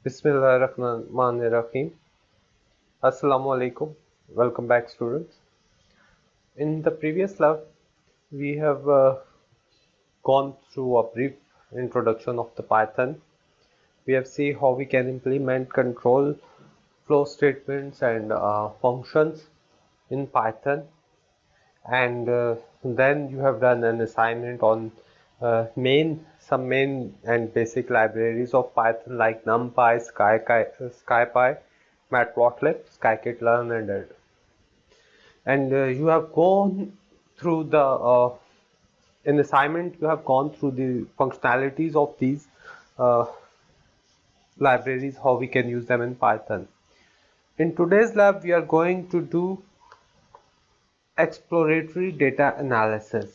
Bismillahirrahmanirrahim. Assalamu alaikum. Welcome back, students. In the previous lab, we have gone through a brief introduction of the Python. We have seen how we can implement control flow statements and functions in Python. And then you have done an assignment on some main and basic libraries of Python like NumPy, SciPy, Matplotlib, scikit-learn, and you have gone through the in assignment you have gone through the functionalities of these uh, libraries, how we can use them in Python. In today's lab, we are going to do exploratory data analysis.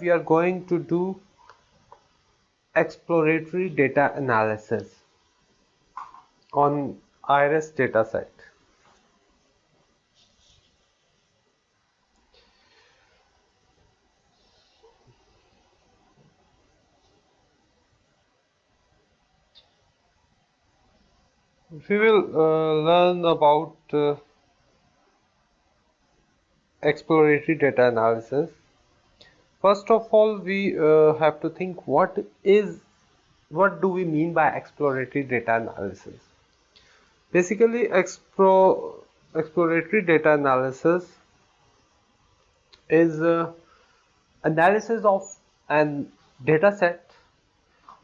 We are going to do exploratory data analysis on IRIS dataset. We will learn about exploratory data analysis. First of all, we have to think what do we mean by exploratory data analysis. Basically, exploratory data analysis is analysis of an data set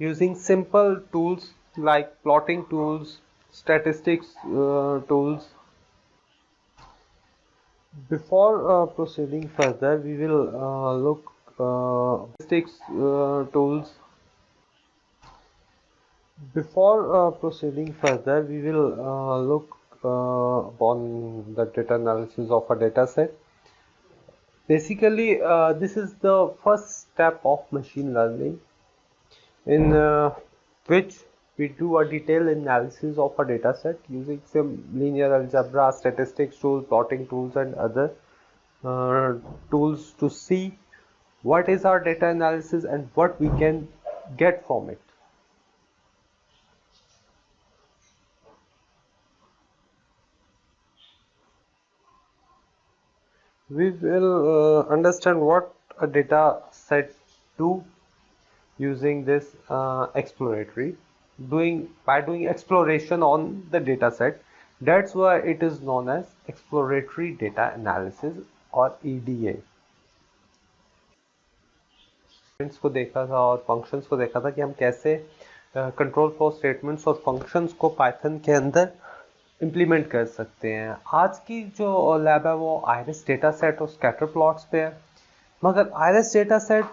using simple tools like plotting tools, statistics tools. Before proceeding further, we will look statistics tools. Before proceeding further, we will look upon the data analysis of a data set. Basically, this is the first step of machine learning, in which we do a detailed analysis of a data set using some linear algebra, statistics tools, plotting tools, and other tools to see what is our data analysis and what we can get from it. We will understand what a data set do using this exploratory by doing exploration on the data set. That's why it is known as exploratory data analysis or EDA. को देखा था और functions को देखा था कि हम कैसे कंट्रोल फ्लो स्टेटमेंट्स और फंक्शंस को पाइथन के अंदर इम्प्लीमेंट कर सकते हैं। आज की जो लैब है वो आयरिस डेटा सेट और स्कैटर प्लॉट्स पे है, मगर आयरिस डेटा सेट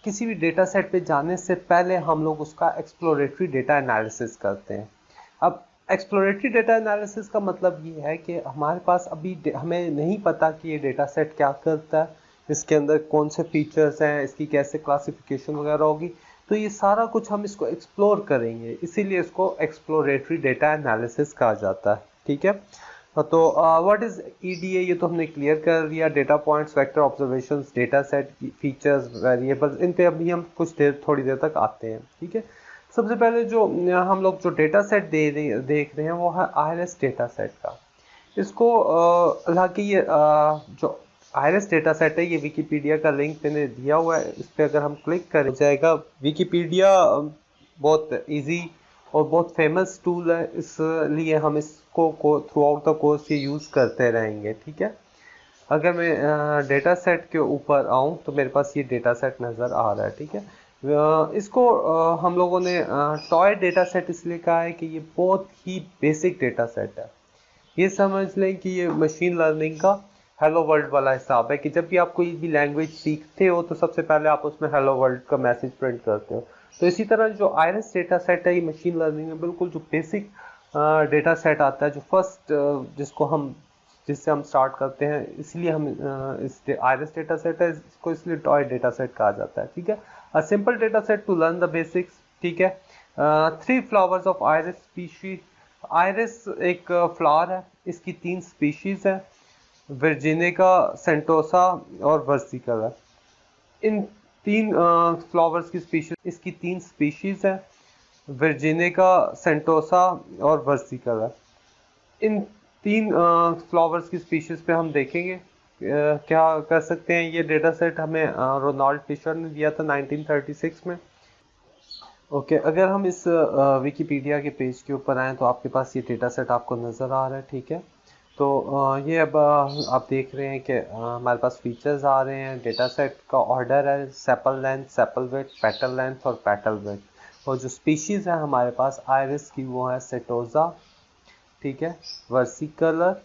किसी भी डेटा सेट पे जाने से पहले हम लोग उसका एक्सप्लोरेटरी डेटा एनालिसिस करते हैं। अब एक्सप्लोरेटरी डेटा एनालिसिस का मतलब ये है कि हमारे पास अभी हमें नहीं पता कि ये डेटा सेट क्या करता है, इसके अंदर कौन से फीचर्स हैं, इसकी कैसे क्लासिफिकेशन वगैरह होगी, तो ये सारा कुछ हम इसको एक्सप्लोर करेंगे, इसीलिए इसको एक्सप्लोरेटरी डेटा एनालिसिस कहा जाता है। ठीक है, तो व्हाट इज ईडीए, ये तो हमने क्लियर कर दिया। Data points, vector observations, data set, features, variables, इन पे अभी हम थोड़ी देर तक आते हैं। ठीक है, सबसे पहले जो हम लोग जो डेटा सेट देख रहे हैं वो है आईआरएस डेटा सेट का। इसको हालांकि ये जो आईआरएस डेटा सेट है ये विकिपीडिया का लिंक मैंने दिया हुआ है, इस पर अगर हम क्लिक करें जाएगा। विकिपीडिया बहुत इजी और बहुत फेमस टूल है, इसलिए हम इसको थ्रू आउट द कोर्स ये यूज़ करते रहेंगे। ठीक है, अगर मैं डेटा सेट के ऊपर आऊँ तो मेरे पास ये डेटा सेट नज़र आ रहा है। ठीक है, इसको हम लोगों ने टॉय डेटा सेट इसलिए कहा है कि ये बहुत ही बेसिक डेटा सेट है। ये समझ लें कि ये मशीन लर्निंग का हेलो वर्ल्ड वाला हिसाब है कि जब भी आप कोई भी लैंग्वेज सीखते हो तो सबसे पहले आप उसमें हेलो वर्ल्ड का मैसेज प्रिंट करते हो। तो इसी तरह जो आईरिस डेटा सेट है ये मशीन लर्निंग में बिल्कुल जो बेसिक डेटा सेट आता है, जो फर्स्ट जिससे हम स्टार्ट करते हैं, इसलिए हम इस आईरिस डेटा सेट है इसको इसलिए टॉय डेटा सेट कहा जाता है। ठीक है, a simple data set to learn the basics. ठीक है, 3 flowers of iris species. Iris एक फ्लावर है, इसकी 3 स्पीशीज है, वर्जिनिका, सेंटोसा और वर्सिकला। इन 3 फ्लावर्स की स्पीशीज, इसकी 3 स्पीशीज है। वर्जीनिका, सेंटोसा और वर्सिकलर। इन तीन फ्लावर्स की स्पीशीज पे हम देखेंगे क्या कर सकते हैं। ये डेटा सेट हमें रोनाल्ड फिशर ने दिया था 1936 में। ओके, अगर हम इस विकिपीडिया के पेज के ऊपर आए तो आपके पास ये डेटा सेट आपको नज़र आ रहा है, ठीक है। तो ये अब आप देख रहे हैं कि हमारे पास फीचर्स आ रहे हैं। डेटा सेट का ऑर्डर है sepal length, sepal width, petal length और पेटल विड्थ। और जो स्पीशीज़ है हमारे पास आयरिस की वो है सेटोजा, ठीक है, वर्सिकलर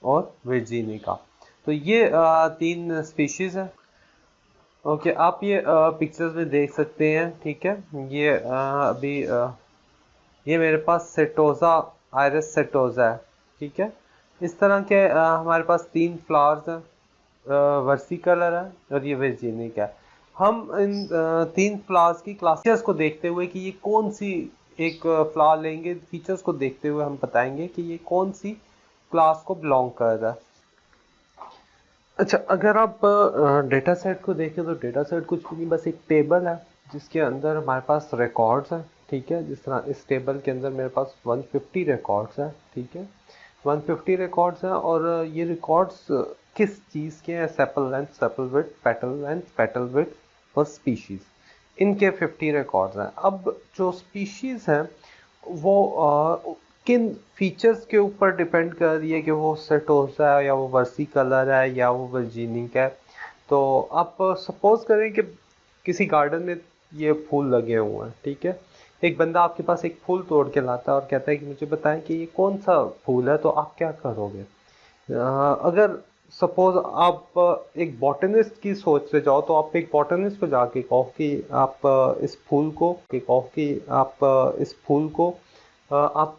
और वर्जीनिका। तो ये तीन स्पीशीज़ हैं। ओके, आप ये पिक्चर्स में देख सकते हैं, ठीक है। ये अभी ये मेरे पास सेटोजा, आयरिस सेटोजा है, ठीक है। इस तरह के हमारे पास तीन फ्लावर्स हैं, वर्सी कलर है और ये वर्जीनिक है। हम इन तीन फ्लावर्स की क्लासेस को देखते हुए कि ये कौन सी एक फ्लावर लेंगे, फीचर्स को देखते हुए हम बताएंगे कि ये कौन सी क्लास को बिलोंग कर रहा है। अच्छा, अगर आप डेटा सेट को देखें तो डेटा सेट कुछ भी नहीं, बस एक टेबल है जिसके अंदर हमारे पास रिकॉर्ड्स हैं, ठीक है। जिस तरह इस टेबल के अंदर मेरे पास 150 रिकॉर्ड्स हैं, ठीक है। 150 रिकॉर्ड्स हैं और ये रिकॉर्ड्स किस चीज़ के हैं? Sepal length, sepal width, petal length, petal width और स्पीशीज़, इनके 50 रिकॉर्ड्स हैं। अब जो स्पीशीज़ हैं वो किन फीचर्स के ऊपर डिपेंड कर रही है कि वो सेटोसा है या वो वर्सी कलर है या वो वर्जीनिक है। तो आप सपोज करें कि किसी गार्डन में ये फूल लगे हुए हैं, ठीक है। एक बंदा आपके पास एक फूल तोड़ के लाता है और कहता है कि मुझे बताएं कि ये कौन सा फूल है, तो आप क्या करोगे? अगर सपोज आप एक बॉटनिस्ट की सोच से जाओ तो आप एक बॉटनिस्ट को जाके कहो कि आप इस फूल को आप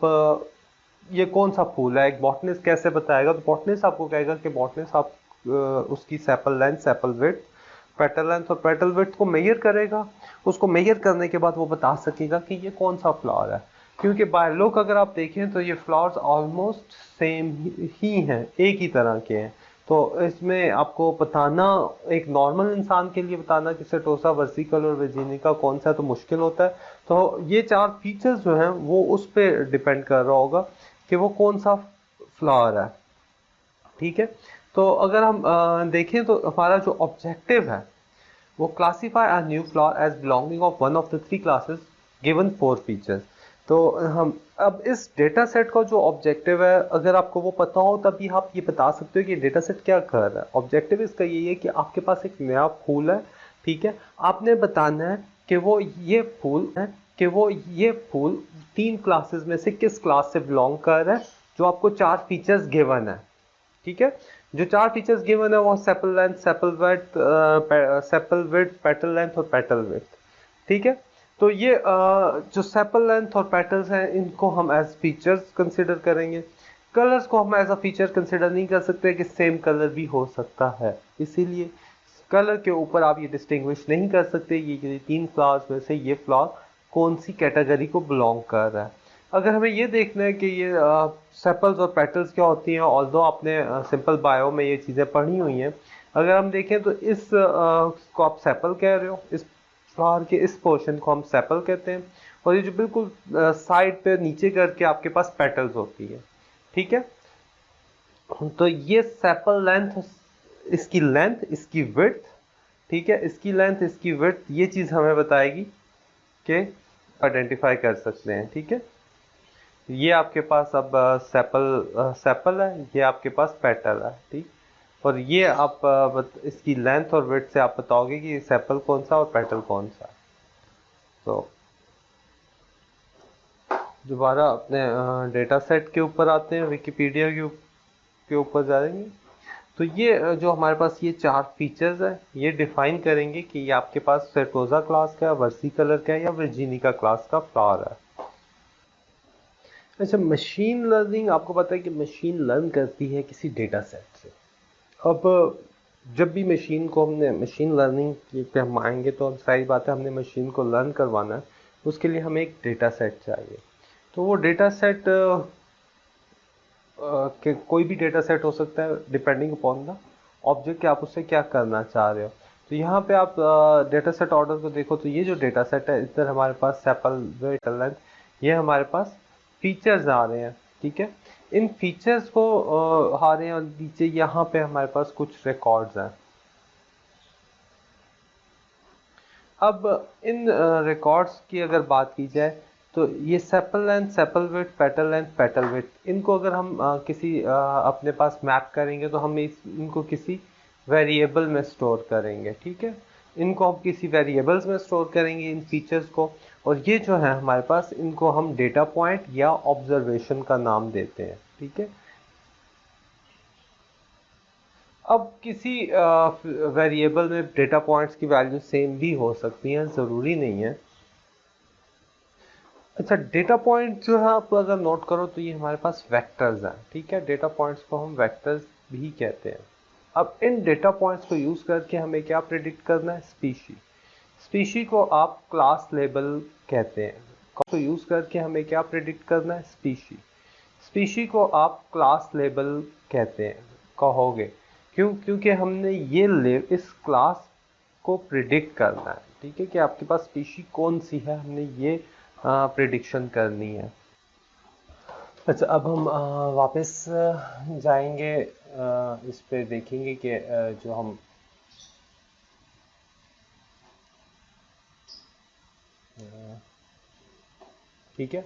ये कौन सा फूल है। एक बॉटनिस्ट कैसे बताएगा? तो बॉटनिस्ट आपको कहेगा कि बॉटनिस्ट आप उसकी sepal length, sepal width, petal length और पेटल विड्थ को मेजर करेगा। उसको मेजर करने के बाद वो बता सकेगा कि ये कौन सा फ्लावर है। क्योंकि बाय लुक अगर आप देखें तो ये फ्लावर्स ऑलमोस्ट सेम ही हैं, एक ही तरह के हैं। तो इसमें आपको बताना, एक नॉर्मल इंसान के लिए बताना कि सेटोसा, वर्सिकल और वर्जीनिका कौन सा है तो मुश्किल होता है। तो ये चार फीचर्स जो हैं वो उस पर डिपेंड कर रहा होगा कि वो कौन सा फ्लावर है, ठीक है। तो अगर हम देखें तो हमारा जो ऑब्जेक्टिव है वो classify a new flower as belonging of one of the three classes given four features. तो हम अब इस डेटा सेट का जो ऑब्जेक्टिव है, अगर आपको वो पता हो तभी आप ये बता सकते हो कि डेटा सेट क्या कर रहा है। ऑब्जेक्टिव इसका यही है कि आपके पास एक नया फूल है, ठीक है। आपने बताना है कि वो ये फूल तीन क्लासेस में से किस क्लास से बिलोंग कर रहा है, जो आपको चार फीचर्स गिवन है, ठीक है। जो चार फीचर्स गिवन है वो sepal length, sepal width, petal length और पेटल विड्थ, ठीक है। तो ये जो सेपल लेंथ और पेटल्स हैं इनको हम एज फीचर्स कंसिडर करेंगे। कलर्स को हम एज अ फीचर कंसिडर नहीं कर सकते कि सेम कलर भी हो सकता है, इसीलिए कलर के ऊपर आप ये डिस्टिंग्विश नहीं कर सकते ये तीन फ्लावर्स में से ये फ्लावर कौन सी कैटेगरी को बिलोंग कर रहा है। अगर हमें ये देखना है कि ये सेपल्स और पेटल्स क्या होती हैं, ऑल्दो आपने सिंपल बायो में ये चीज़ें पढ़ी हुई हैं। अगर हम देखें तो इस को आप सेपल कह रहे हो, इस फ्लावर के इस पोर्शन को हम सेपल कहते हैं। और ये जो बिल्कुल साइड पे नीचे करके आपके पास पेटल्स होती है, ठीक है। तो ये सेपल लेंथ, इसकी लेंथ, इसकी विड्थ, ठीक है, इसकी लेंथ, इसकी विड्थ, ये चीज़ हमें बताएगी कि आइडेंटिफाई कर सकते हैं, ठीक है। ये आपके पास अब सेपल है, ये आपके पास पेटल है, ठीक। और ये आप इसकी लेंथ और विड्थ से आप बताओगे कि सेपल कौन सा और पेटल कौन सा। तो दोबारा अपने डेटा सेट के ऊपर आते हैं, विकिपीडिया के ऊपर जाएंगे। तो ये जो हमारे पास ये चार फीचर्स है ये डिफाइन करेंगे कि ये आपके पास सेटोजा क्लास का है, वर्सी कलर का है या वर्जीनिका क्लास का फ्लावर है। अच्छा, मशीन लर्निंग, आपको पता है कि मशीन लर्न करती है किसी डेटा सेट से। अब जब भी मशीन को हमने मशीन लर्निंग पे हम आएंगे तो सारी बात है, हमने मशीन को लर्न करवाना है, उसके लिए हमें एक डेटा सेट चाहिए। तो वो डेटा सेट के कोई भी डेटा सेट हो सकता है डिपेंडिंग अपॉन द ऑब्जेक्ट कि आप उससे क्या करना चाह रहे हो। तो यहाँ पे आप डेटा सेट ऑर्डर को देखो तो ये जो डेटा सेट है इधर हमारे पास सेपल वेट लेंथ, ये हमारे पास फीचर्स आ रहे हैं, ठीक है। इन फीचर्स को आ रहे हैं और नीचे यहाँ पे हमारे पास कुछ रिकॉर्ड्स हैं। अब इन रिकॉर्ड्स की अगर बात की जाए तो ये sepal length, sepal width, petal length, petal width, इनको अगर हम किसी अपने पास मैप करेंगे तो हम इनको किसी वेरिएबल में स्टोर करेंगे, ठीक है। इनको हम किसी वेरिएबल्स में स्टोर करेंगे इन फीचर्स को, और ये जो है हमारे पास इनको हम डेटा पॉइंट या ऑब्जर्वेशन का नाम देते हैं, ठीक है। अब किसी वेरिएबल में डेटा पॉइंट्स की वैल्यू सेम भी हो सकती है, ज़रूरी नहीं है। अच्छा, डेटा पॉइंट जो है आप अगर नोट करो तो ये हमारे पास वेक्टर्स हैं, ठीक है। डेटा पॉइंट्स को हम वेक्टर्स भी कहते हैं। अब इन डेटा पॉइंट्स को यूज़ करके हमें क्या प्रिडिक्ट करना है? स्पीशी। स्पीशी को आप क्लास लेबल कहते हैं। को यूज़ करके हमें क्या प्रिडिक्ट करना है? स्पीशी। स्पीशी को आप क्लास लेबल कहते हैं, कहोगे। क्यों? क्योंकि हमने इस क्लास को प्रिडिक्ट करना है, ठीक है, कि आपके पास स्पीशी कौन सी है, हमने ये प्रिडिक्शन करनी है। अच्छा, अब हम वापस जाएंगे, इस पे देखेंगे कि जो हम ठीक है।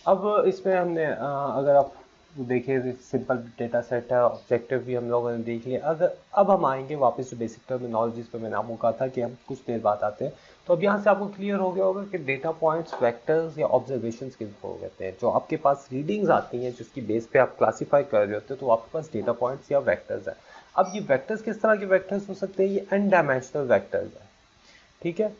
अब इसमें हमने अगर आप देखें सिंपल डेटा सेट है, ऑब्जेक्टिव भी हम लोगों ने देख लिया। अगर अब हम आएंगे वापस जो बेसिक टर्मिनोलॉजीज पे मैंने आपको कहा था कि हम कुछ देर बाद आते हैं, तो अब यहाँ से आपको क्लियर हो गया होगा कि डेटा पॉइंट्स, वेक्टर्स या ऑब्जर्वेशंस किनको कहते हैं। जो आपके पास रीडिंग्स आती हैं जिसकी बेस पे आप क्लासीफाई कर रहे होते हैं, तो आपके पास डेटा पॉइंट्स या वेक्टर्स है। अब ये वेक्टर्स किस तरह के वेक्टर्स हो सकते हैं? ये एन डायमेंशनल वेक्टर्स है, ठीक है।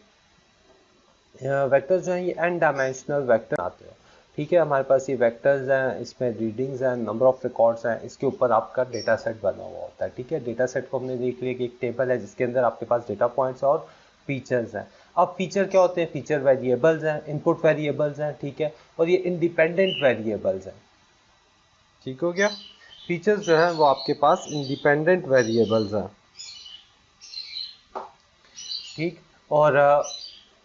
वेक्टर्स जो हैं ये एन डायमेंशनल वेक्टर आते हैं, ठीक है। हमारे पास ये वेक्टर्स हैं, इसमें रीडिंग्स हैं, नंबर ऑफ रिकॉर्ड्स हैं, इसके ऊपर आपका डेटा सेट बना हुआ होता है, ठीक है। डेटा सेट को हमने देख लिया कि एक टेबल है जिसके अंदर आपके पास डेटा पॉइंट्स और फीचर्स हैं। अब फीचर क्या होते हैं? फीचर वेरिएबल्स हैं, इनपुट वेरिएबल्स हैं, ठीक है, और ये इंडिपेंडेंट वेरिएबल्स हैं, ठीक हो गया। फीचर्स जो है वो आपके पास इंडिपेंडेंट वेरिएबल्स हैं, ठीक। और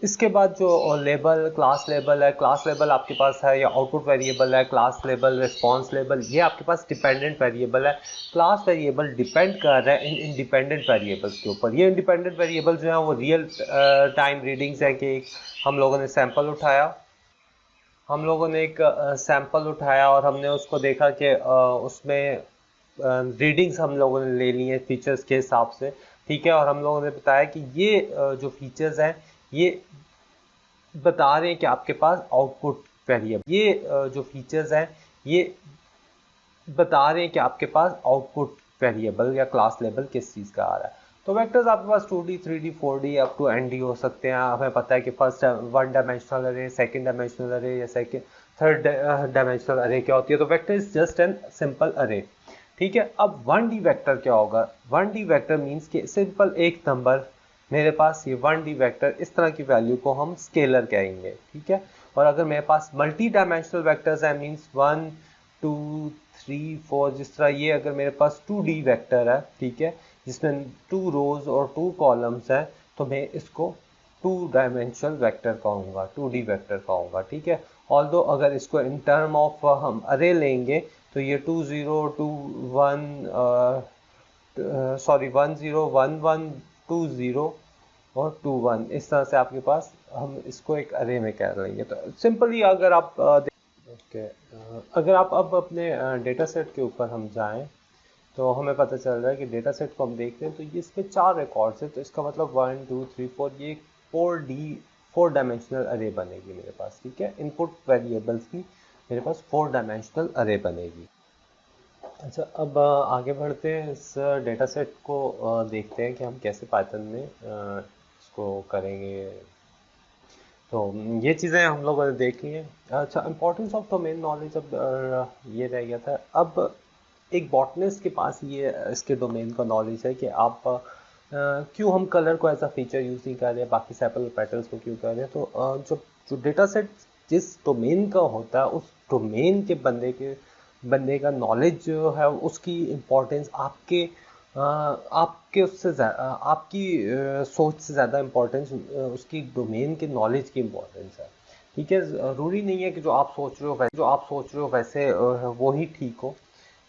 इसके बाद जो लेबल, क्लास लेबल है, क्लास लेबल आपके पास है या आउटपुट वेरिएबल है, क्लास लेबल, रिस्पांस लेबल, ये आपके पास डिपेंडेंट वेरिएबल है। क्लास वेरिएबल डिपेंड कर रहा है इन इंडिपेंडेंट वेरिएबल्स के ऊपर। ये इंडिपेंडेंट वेरिएबल जो है वो रियल टाइम रीडिंग्स है कि हम लोगों ने सैंपल उठाया, हम लोगों ने एक सैंपल उठाया और हमने उसको देखा कि उसमें रीडिंग्स हम लोगों ने ले ली हैं फीचर्स के हिसाब से, ठीक है। और हम लोगों ने बताया कि ये जो फीचर्स हैं ये बता रहे हैं कि आपके पास आउटपुट वेरिएबल, ये जो फीचर्स हैं ये बता रहे हैं कि आपके पास आउटपुट वेरिएबल या क्लास लेबल किस चीज़ का आ रहा है। तो वेक्टर्स आपके पास 2D, 3D, 4D up to ND हो सकते हैं। हमें पता है कि फर्स्ट वन डायमेंशनल अरे, सेकंड डायमेंशनल अरे या सेकंड थर्ड डायमेंशनल अरे क्या होती है। तो vector is just an simple अरे, ठीक है। अब 1D वेक्टर क्या होगा? 1D वेक्टर मीन्स कि सिंपल एक नंबर, मेरे पास ये 1D वेक्टर, इस तरह की वैल्यू को हम स्केलर कहेंगे, ठीक है। और अगर मेरे पास मल्टी डायमेंशनल वेक्टर्स है, मीन्स 1, 2, 3, 4, जिस तरह ये अगर मेरे पास 2D वेक्टर है, ठीक है, जिसमें 2 रोज और 2 कॉलम्स हैं, तो मैं इसको 2 डायमेंशनल वेक्टर कहूँगा, 2D वेक्टर कहूँगा, ठीक है। ऑल्दो अगर इसको इन टर्म ऑफ हम अरे लेंगे तो ये 2 0 2 1 सॉरी 1 0 1 1 2 0 और 2 1, इस तरह से आपके पास हम इसको एक अरे में कह लेंगे। तो सिंपली अगर आप ओके, अगर आप अब अपने डेटा सेट के ऊपर हम जाएं तो हमें पता चल रहा है कि डेटा सेट को हम देखते हैं तो ये इसमें 4 रिकॉर्ड्स है। तो इसका मतलब 1 2 3 4, ये 4 डायमेंशनल अरे बनेगी मेरे पास, ठीक है। इनपुट वेरिएबल्स की मेरे पास 4 डायमेंशनल अरे बनेगी। अच्छा, अब आगे बढ़ते हैं, इस डेटा सेट को देखते हैं कि हम कैसे पाइथन में इसको करेंगे। तो ये चीज़ें हम लोगों ने देख ली हैं। अच्छा, इम्पोर्टेंस ऑफ डोमेन नॉलेज, अब ये रह गया था। अब एक बॉटनिस्ट के पास ये इसके डोमेन का नॉलेज है कि आप क्यों हम कलर को एज अ फीचर यूज़ नहीं कर रहे हैं, बाकी सैपल पैटर्न्स को क्यों कर रहे हैं। तो जब जो डेटा सेट जिस डोमेन का होता है उस डोमेन के बंदे का नॉलेज जो है उसकी इम्पोर्टेंस आपके आपके आपकी सोच से ज़्यादा इम्पोर्टेंस उसकी डोमेन के नॉलेज की इम्पोर्टेंस है। ठीक है, ज़रूरी नहीं है कि जो आप सोच रहे हो वैसे वो ही ठीक हो।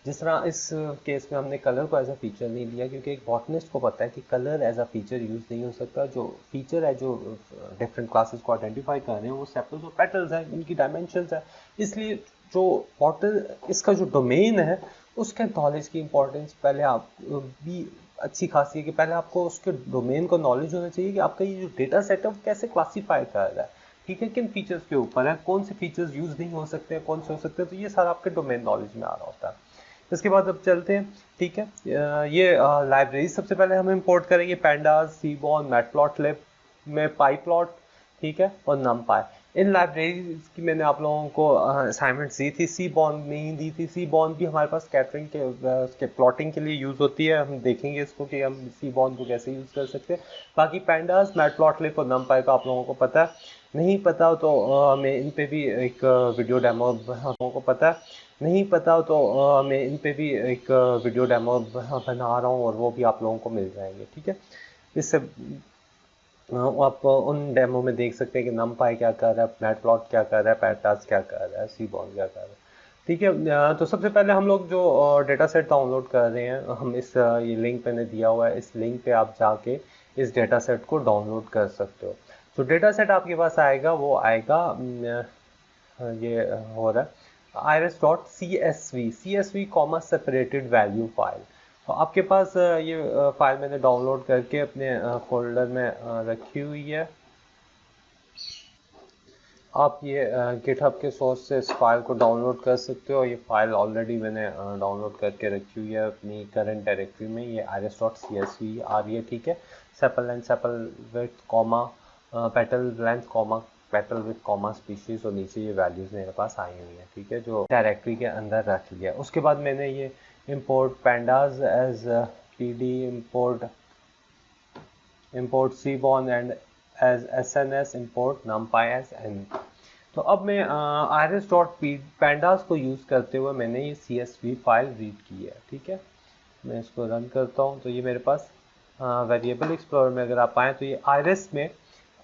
जिस तरह इस केस में हमने कलर को एज अ फीचर नहीं लिया, क्योंकि एक बॉटनिस्ट को पता है कि colour as a feature use नहीं हो सकता। जो फीचर है, जो डिफरेंट क्लासेस को आइडेंटिफाई कर रहे हैं, वो सेपल्स और पेटल्स हैं, इनकी डायमेंशंस है। इसलिए जो बॉटल इसका जो डोमेन है, उसके नॉलेज की इंपॉर्टेंस पहले आप भी अच्छी खासी है कि पहले आपको उसके डोमेन का नॉलेज होना चाहिए कि आपका ये जो डेटा सेट है वो कैसे क्लासीफाई कर रहा है। ठीक है, किन फीचर्स के ऊपर है, कौन से फीचर्स यूज नहीं हो सकते, कौन से हो सकते हैं, तो ये सारा आपके डोमेन नॉलेज में आ रहा होता है। इसके बाद अब चलते हैं। ठीक है, ये लाइब्रेरी सबसे पहले हम इंपोर्ट करेंगे, पैंडास, सीबॉर्न, मैटप्लॉटलिब में पाईप्लॉट, ठीक है, और नमपाई। इन लाइब्रेरीज की मैंने आप लोगों को असाइनमेंट्स दी थी, सीबॉर्न में ही दी थी। सीबॉर्न भी हमारे पास कैटरिंग के उसके प्लॉटिंग के लिए यूज़ होती है। हम देखेंगे इसको कि हम सीबॉर्न को कैसे यूज़ कर सकते हैं। बाकी पैंडास, मैटप्लॉटलिब और नमपाई का आप लोगों को पता है। नहीं पता हो तो मैं इन पे भी एक वीडियो डेमो, आप लोगों को पता है नहीं पता हो तो मैं इन पे भी एक वीडियो डेमो बना रहा हूँ, और वो भी आप लोगों को मिल जाएंगे। ठीक है, इससे आप उन डेमो में देख सकते हैं कि नमपाई क्या कर रहा है, मैटप्लॉट क्या कर रहा है, पैंडास क्या कर रहा है, सीबॉर्न क्या कर रहा है। ठीक है, तो सबसे पहले हम लोग जो डेटा सेट डाउनलोड कर रहे हैं, हम इस ये लिंक मैंने दिया हुआ है, इस लिंक पे आप जाके इस डेटा सेट को डाउनलोड कर सकते हो। जो डेटा सेट आपके पास आएगा वो आएगा, ये हो रहा है iris.csv comma separated value file. तो आपके पास ये फाइल मैंने डाउनलोड करके अपने फोल्डर में रखी हुई है। आप ये गिटहब के सोर्स से इस फाइल को डाउनलोड कर सकते हो। ये फाइल ऑलरेडी मैंने डाउनलोड करके रखी हुई है अपनी करंट डायरेक्टरी में। ये iris.csv आ रही है। ठीक है, sepal and sepal with comma petal length comma petal with comma species, और नीचे ये वैल्यूज मेरे पास आई हुई है। ठीक है, जो डायरेक्टरी के अंदर रख लिया। उसके बाद मैंने ये import pandas as pd, import cbon and as sns, import numpy as n। तो अब मैं iris डॉट pandas को यूज़ करते हुए मैंने ये csv फाइल रीड की है। ठीक है, मैं इसको रन करता हूँ तो ये मेरे पास वेरिएबल एक्सप्लोरर में अगर आप आएँ तो ये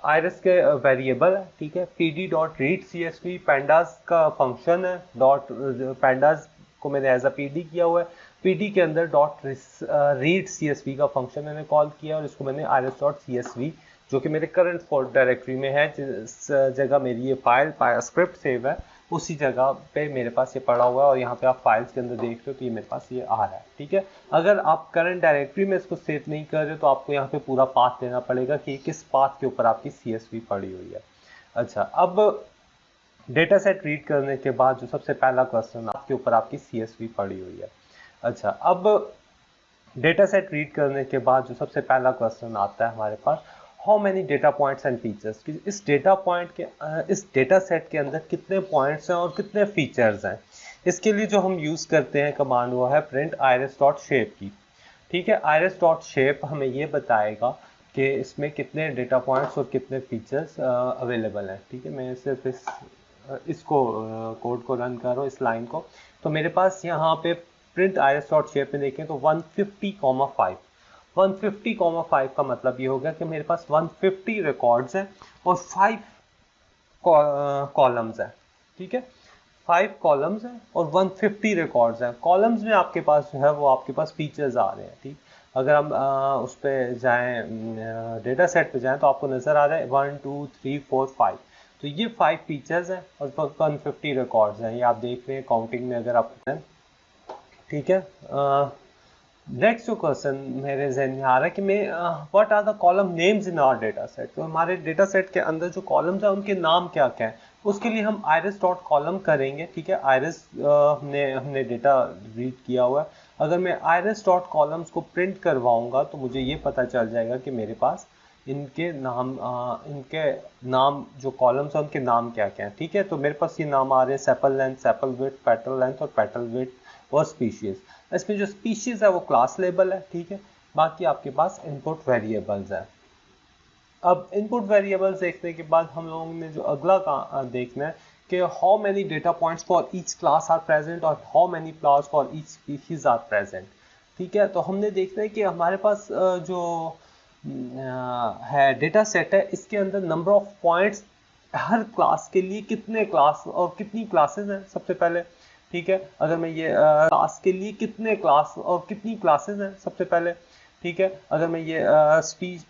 iris के वेरिएबल है। ठीक है, pd dot read csv pandas का फंक्शन है। डॉट pandas को मैंने एज अ pd किया हुआ है। pd के अंदर डॉट रीड csv का फंक्शन मैंने कॉल किया, और इसको मैंने iris डॉट csv, जो कि मेरे करंट फोल्डर डायरेक्टरी में है, जिस जगह मेरी ये फाइल स्क्रिप्ट सेव है, उसी जगह पे मेरे पास ये पड़ा हुआ है। और यहाँ पे आप फाइल्स के अंदर देख रहे हो तो ये मेरे पास ये आ रहा है। ठीक है, अगर आप करंट डायरेक्टरी में इसको सेव नहीं कर रहे हो तो आपको यहाँ पे पूरा पाथ देना पड़ेगा कि किस पाथ के ऊपर आपकी CSV पड़ी हुई है। अच्छा, अब डेटा सेट रीड करने के बाद जो सबसे पहला क्वेश्चन आपके ऊपर आपकी CSV पड़ी हुई है। अच्छा, अब डेटा सेट रीड करने के बाद जो सबसे पहला क्वेश्चन आता है हमारे पास, how many data points and features. इस डेटा सेट के अंदर कितने पॉइंट्स हैं और कितने फीचर्स हैं। इसके लिए जो हम यूज़ करते हैं कमांड वो है प्रिंट iris डॉट शेप की। ठीक है, iris डॉट शेप हमें ये बताएगा कि इसमें कितने डेटा पॉइंट्स और कितने फीचर्स अवेलेबल हैं। ठीक है, मैं सिर्फ इसको कोड को रन कर रहा हूँ, इस लाइन को। तो मेरे पास यहाँ पे प्रिंट iris डॉट शेप में देखें तो 150,5 150,5 का मतलब ये होगा कि मेरे पास 150 रिकॉर्ड्स हैं और 5 कॉलम्स हैं। ठीक है, 5 कॉलम्स हैं और 150 रिकॉर्ड्स हैं। कॉलम्स में आपके पास जो है वो आपके पास फीचर्स आ रहे हैं। ठीक, अगर हम उस पर जाएं, डेटा सेट पे जाएं, तो आपको नज़र आ रहा है 1 2 3 4 5। तो ये 5 फीचर्स हैं और 150 रिकॉर्ड्स हैं, ये आप देख रहे हैं काउंटिंग में अगर आप। ठीक है, नेक्स्ट जो क्वेश्चन मेरे जहन में आ रहा है कि मैं what are the column names in our data set. तो हमारे डेटा सेट के अंदर जो कॉलम्स हैं उनके नाम क्या क्या है, उसके लिए हम iris डॉट कॉलम करेंगे। ठीक है, iris हमने डेटा रीड किया हुआ है। अगर मैं iris डॉट कॉलम्स को प्रिंट करवाऊंगा तो मुझे ये पता चल जाएगा कि मेरे पास इनके नाम जो कॉलम्स हैं उनके नाम क्या क्या हैं। ठीक है, तो मेरे पास ये नाम आ रहे हैं sepal length, sepal width, petal length और पेटल विड्थ और स्पीशीज। इसमें जो स्पीशीज है वो क्लास लेबल है। ठीक है, बाकी आपके पास इनपुट वेरिएबल्स है। अब इनपुट वेरिएबल्स देखने के बाद हम लोगों ने जो अगला देखना है कि how many data points for each class are present और how many class for each species are present. ठीक है। तो हमने देखना है कि हमारे पास जो है डेटा सेट है, इसके अंदर number of points her class के लिए कितने क्लास और कितनी क्लासेस हैं सबसे पहले। ठीक है, अगर मैं ये क्लास के लिए कितने क्लास और कितनी क्लासेस हैं सबसे पहले। ठीक है, अगर मैं ये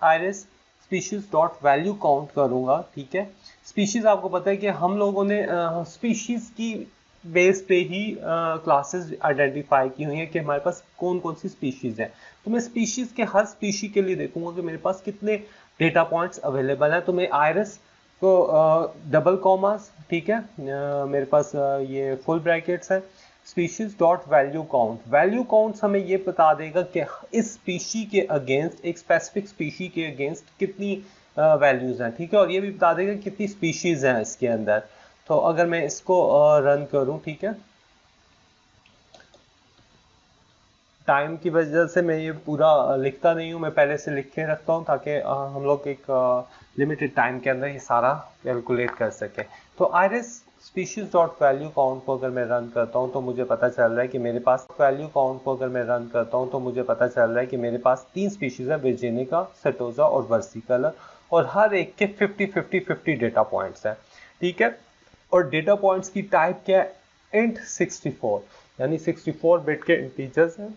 iris species dot value count करूंगा। ठीक है, स्पीशीज आपको पता है कि हम लोगों ने स्पीशीज की बेस पे ही क्लासेस आइडेंटिफाई की हुई है कि हमारे पास कौन कौन सी स्पीशीज है। तो मैं स्पीशीज के हर स्पीशी के लिए देखूंगा कि मेरे पास कितने डेटा पॉइंट्स अवेलेबल हैं। तो मैं आयरिस को डबल कॉमास, ठीक है, मेरे पास ये फुल ब्रैकेट्स है, species dot value count. Value counts हमें ये बता देगा कि इस स्पीशी के अगेंस्ट, एक स्पेसिफिक स्पीशी के अगेंस्ट कितनी वैल्यूज हैं। ठीक है, और ये भी बता देगा कितनी स्पीशीज हैं इसके अंदर। तो अगर मैं इसको रन करूं, ठीक है, टाइम की वजह से मैं ये पूरा लिखता नहीं हूँ, मैं पहले से लिख के रखता हूँ ताकि हम लोग एक लिमिटेड टाइम के अंदर ये सारा कैलकुलेट कर सके। तो iris species dot value count को अगर मैं रन करता हूँ तो मुझे पता चल रहा है कि मेरे पास वैल्यू काउंट को अगर मैं रन करता हूँ तो मुझे पता चल रहा है कि मेरे पास 3 स्पीशीज है, वर्जीनिका, सेटोजा और वर्सिकलर, और हर एक के 50 डेटा पॉइंट्स हैं। ठीक है, और डेटा पॉइंट्स की टाइप क्या है, इंट 64, यानी 64 बिट के इंटीजर्स हैं।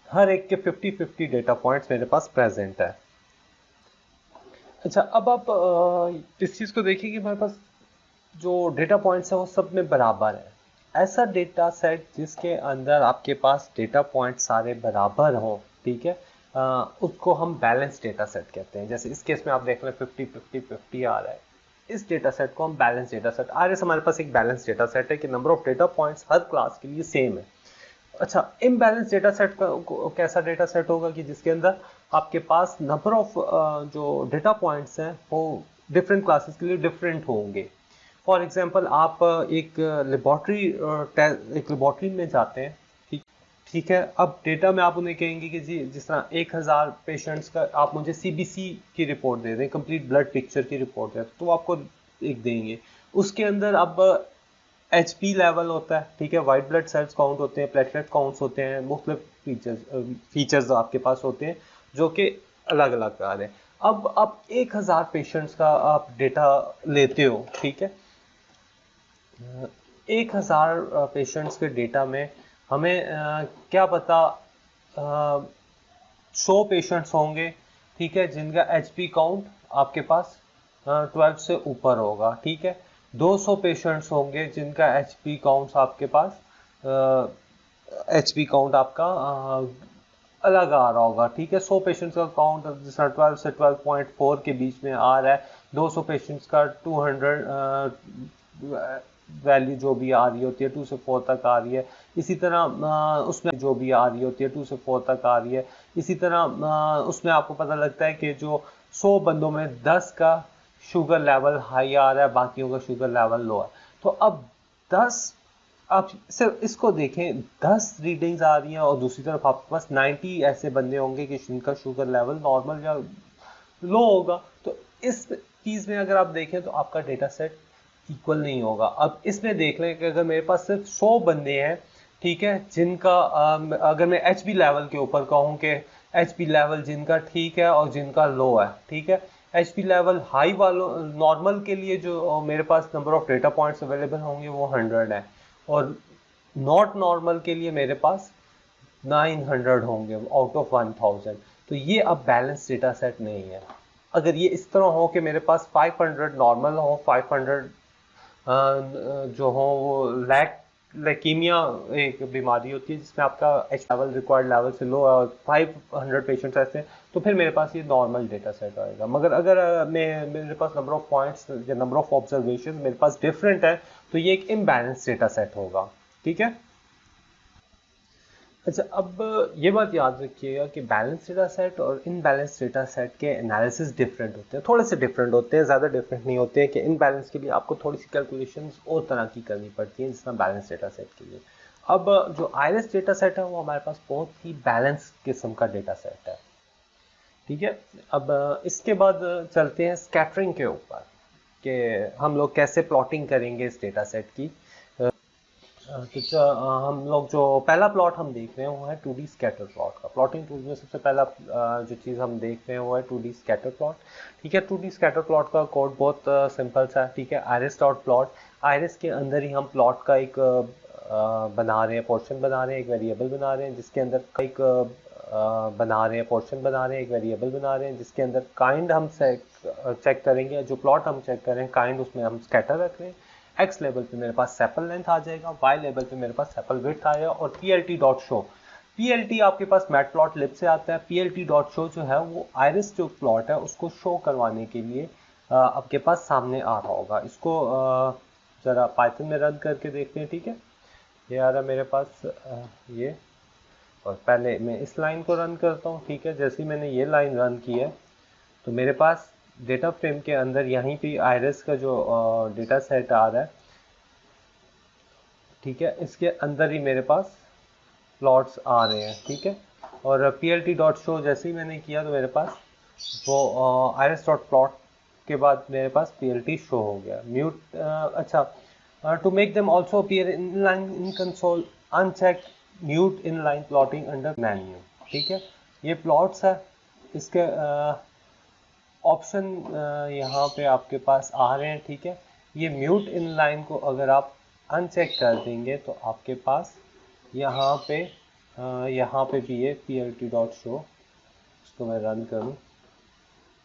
हर एक के 50 डेटा पॉइंट्स मेरे पास प्रेजेंट है। अच्छा, अब आप इस चीज को देखिए कि हमारे पास जो डेटा पॉइंट्स है वो सब में बराबर है। ऐसा डेटा सेट जिसके अंदर आपके पास डेटा पॉइंट सारे बराबर हो, ठीक है, उसको हम बैलेंस डेटा सेट कहते हैं। जैसे इस केस में आप देख रहे हैं 50 आ रहा है, इस डेटा सेट को हम बैलेंस डेटा सेट। आर हमारे पास एक बैलेंस डेटा सेट है कि number of data points her class के लिए सेम है। अच्छा, इम्बैलेंस डेटा सेट का कैसा डेटा सेट होगा कि जिसके अंदर आपके पास नंबर ऑफ जो डेटा पॉइंट्स हैं वो डिफरेंट क्लासेस के लिए डिफरेंट होंगे। फॉर एग्जांपल, आप एक लेबोरेटरी में जाते हैं। ठीक ठीक है, अब डेटा में आप उन्हें कहेंगे कि जी जिस तरह 1000 पेशेंट्स का आप मुझे सीबीसी की रिपोर्ट दे दें, कंप्लीट ब्लड पिक्चर की रिपोर्ट दे, तो आपको एक देंगे। उसके अंदर अब एचपी लेवल होता है, ठीक है, वाइट ब्लड सेल्स काउंट होते हैं, प्लेटलेट काउंट्स होते हैं, मुख्तलिफ फीचर्स आपके पास होते हैं जो कि अलग अलग आ रहे हैं। अब आप 1000 पेशेंट्स का आप डेटा लेते हो। ठीक है, 1000 पेशेंट्स के डेटा में हमें क्या पता 100 पेशेंट्स होंगे, ठीक है, जिनका एचपी काउंट आपके पास 12 से ऊपर होगा। ठीक है, 200 पेशेंट्स होंगे जिनका एचपी काउंट आपके पास एचपी काउंट आपका अलग आ रहा होगा। ठीक है, 100 पेशेंट्स का काउंट जिस 12 से 12.4 के बीच में आ रहा है, 200 पेशेंट्स का 200 वैल्यू जो भी आ रही होती है 2 से 4 तक आ रही है। इसी तरह उसमें जो भी आ रही होती है 2 से 4 तक आ रही है। इसी तरह उसमें आपको पता लगता है कि जो 100 बंदों में 10 का शुगर लेवल हाई आ रहा है, बाकियों का शुगर लेवल लो है। तो अब 10, आप सिर्फ इसको देखें, 10 रीडिंग्स आ रही हैं और दूसरी तरफ आपके पास 90 ऐसे बंदे होंगे कि जिनका शुगर लेवल नॉर्मल या लो होगा। तो इस चीज में अगर आप देखें तो आपका डेटा सेट इक्वल नहीं होगा। अब इसमें देख लें कि अगर मेरे पास सिर्फ 100 बंदे हैं, ठीक है, जिनका अगर मैं एचबी लेवल के ऊपर कहूँ कि एचपी लेवल जिनका ठीक है और जिनका लो है, ठीक है, एचपी लेवल हाई वालों नॉर्मल के लिए जो मेरे पास number of data points available होंगे वो 100 है, और नॉट नॉर्मल के लिए मेरे पास 900 होंगे आउट ऑफ 1000। तो ये अब बैलेंस डेटा सेट नहीं है। अगर ये इस तरह हो कि मेरे पास 500 नॉर्मल हो, 500 जो हो वो लैकीमिया एक बीमारी होती है जिसमें आपका एच लेवल रिक्वायर्ड लेवल से लो है और 500 पेशेंट्स ऐसे हैं, तो फिर मेरे पास ये नॉर्मल डेटा सेट आएगा। मगर अगर मेरे पास नंबर ऑफ पॉइंट्स या नंबर ऑफ ऑब्जर्वेशन मेरे पास डिफरेंट है तो ये एक इम्बैलेंस डेटा सेट होगा। ठीक है। अच्छा, अब ये बात याद रखिएगा कि बैलेंस डेटा सेट और इनबैलेंस डेटा सेट के एनालिसिस डिफरेंट होते हैं, थोड़े से डिफरेंट होते हैं, ज़्यादा डिफरेंट नहीं होते हैं। कि इनबैलेंस के लिए आपको थोड़ी सी कैलकुलेशंस और तरह की करनी पड़ती हैं जिसमें बैलेंस डेटा सेट के लिए। अब जो आयरिस डेटा सेट है वो हमारे पास बहुत ही बैलेंस किस्म का डेटा सेट है। ठीक है, अब इसके बाद चलते हैं स्कैटरिंग के ऊपर कि हम लोग कैसे प्लॉटिंग करेंगे इस डेटा सेट की। हम लोग जो पहला प्लॉट हम देख रहे हैं वो है 2D स्कैटर प्लॉट का। प्लॉटिंग टूल में सबसे पहला जो चीज़ हम देख रहे हैं वो है 2D स्कैटर प्लॉट। ठीक है, 2D स्कैटर प्लॉट का कोड बहुत सिंपल सा है। ठीक है, आयरिस डॉट प्लॉट, आयरिस के अंदर ही हम प्लॉट का एक बना रहे हैं, पोर्शन बना रहे हैं, एक वेरिएबल बना रहे हैं जिसके अंदर एक बना रहे हैं, पोर्शन बना रहे हैं, एक वेरिएबल बना रहे हैं जिसके अंदर काइंड हम चेक करेंगे। जो प्लॉट हम चेक करें काइंड, उसमें हम स्कैटर रख रहे हैं। एक्स लेवल पे मेरे पास सेपल लेंथ आ जाएगा, वाई लेवल पे मेरे पास सेपल विड्थ आएगा। और पीएलटी डॉट शो, पीएलटी आपके पास मैट प्लॉट लिब से आता है। पीएलटी डॉट शो जो है वो आयरिस जो प्लॉट है उसको शो करवाने के लिए आपके पास सामने आ रहा होगा। इसको जरा पाइथन में रन करके देखते हैं। ठीक है, ये आ रहा मेरे पास ये। और पहले मैं इस लाइन को रन करता हूँ। ठीक है, जैसे ही मैंने ये लाइन रन की है तो मेरे पास डेटा फ्रेम के अंदर यहीं पे आयरिस का जो डेटा सेट आ रहा है, ठीक है, इसके अंदर ही मेरे पास प्लॉट्स आ रहे हैं। ठीक है, और पीएलटी डॉट शो जैसे ही मैंने किया तो मेरे पास वो आयरिस डॉट प्लॉट के बाद मेरे पास पीएलटी शो हो गया। म्यूट, अच्छा, to make them also appear in line in console, uncheck mute in line plotting under menu. ठीक है, ये प्लॉट्स है, इसके ऑप्शन यहाँ पे आपके पास आ रहे हैं। ठीक है, ये म्यूट इन लाइन को अगर आप अनचेक कर देंगे तो आपके पास यहाँ पे भी ये P L T dot show, इसको मैं रन करूँ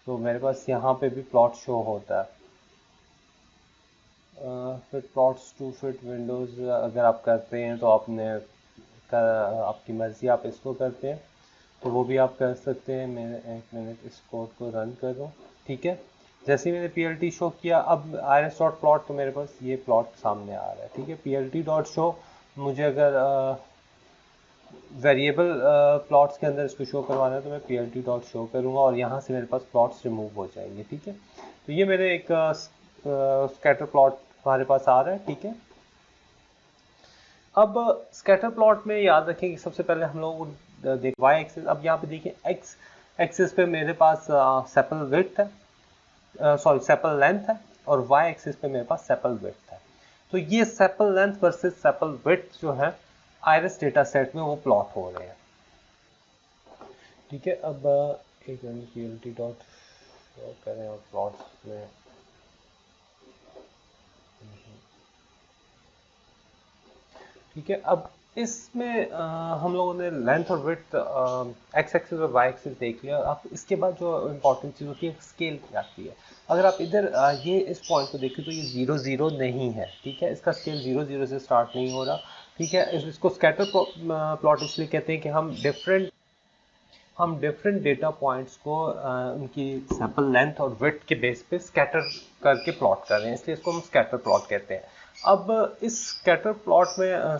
तो मेरे पास यहाँ पे भी प्लॉट शो होता है। फिर प्लॉट्स टू फिट विंडोज़ अगर आप करते हैं तो आपकी मर्ज़ी, आप इसको करते हैं तो वो भी आप कर सकते हैं। मैं एक मिनट इस कोड को रन कर दूँ। ठीक है, जैसे ही मैंने पी एल टी शो किया, अब आयरिस डॉट प्लॉट तो मेरे पास ये प्लॉट सामने आ रहा है। ठीक है, P L T dot show, मुझे अगर वेरिएबल प्लॉट्स के अंदर इसको शो करवाना है तो मैं P L T dot show करूँगा और यहाँ से मेरे पास प्लॉट्स रिमूव हो जाएंगे। ठीक है, तो ये मेरे एक स्कैटर प्लॉट हमारे पास आ रहा है। ठीक है, अब स्कैटर प्लॉट में याद रखें कि सबसे पहले हम लोग देख वाई एक्सिस। अब यहाँ पे देखिए एक्स एक्सिस पे मेरे पास सेपल विड्थ है, सॉरी सेपल लेंथ है, और वाई एक्सिस पे मेरे पास सेपल विड्थ है। तो ये sepal length versus sepal width जो है आयरिस डेटा सेट में वो प्लॉट हो रहे हैं। ठीक है, अब एक minute P L T dot करें और प्लॉट्स में ठीक है, अब इसमें हम लोगों ने लेंथ और विड्थ एक्स एक्सिस और वाई एक्सिस देख लिया। अब इसके बाद जो इम्पोर्टेंट चीज़ होती है स्केल की आती है। अगर आप इधर ये इस पॉइंट को देखें तो ये 0 0 नहीं है। ठीक है, इसका स्केल 0 0 से स्टार्ट नहीं हो रहा। ठीक है, इसको स्कैटर प्लॉट इसलिए कहते हैं कि हम डिफरेंट डेटा पॉइंट्स को उनकी सैंपल लेंथ और विड्थ के बेस पे स्कैटर करके प्लॉट कर रहे हैं, इसलिए इसको हम स्कैटर प्लॉट कहते हैं। अब इस स्कैटर प्लॉट में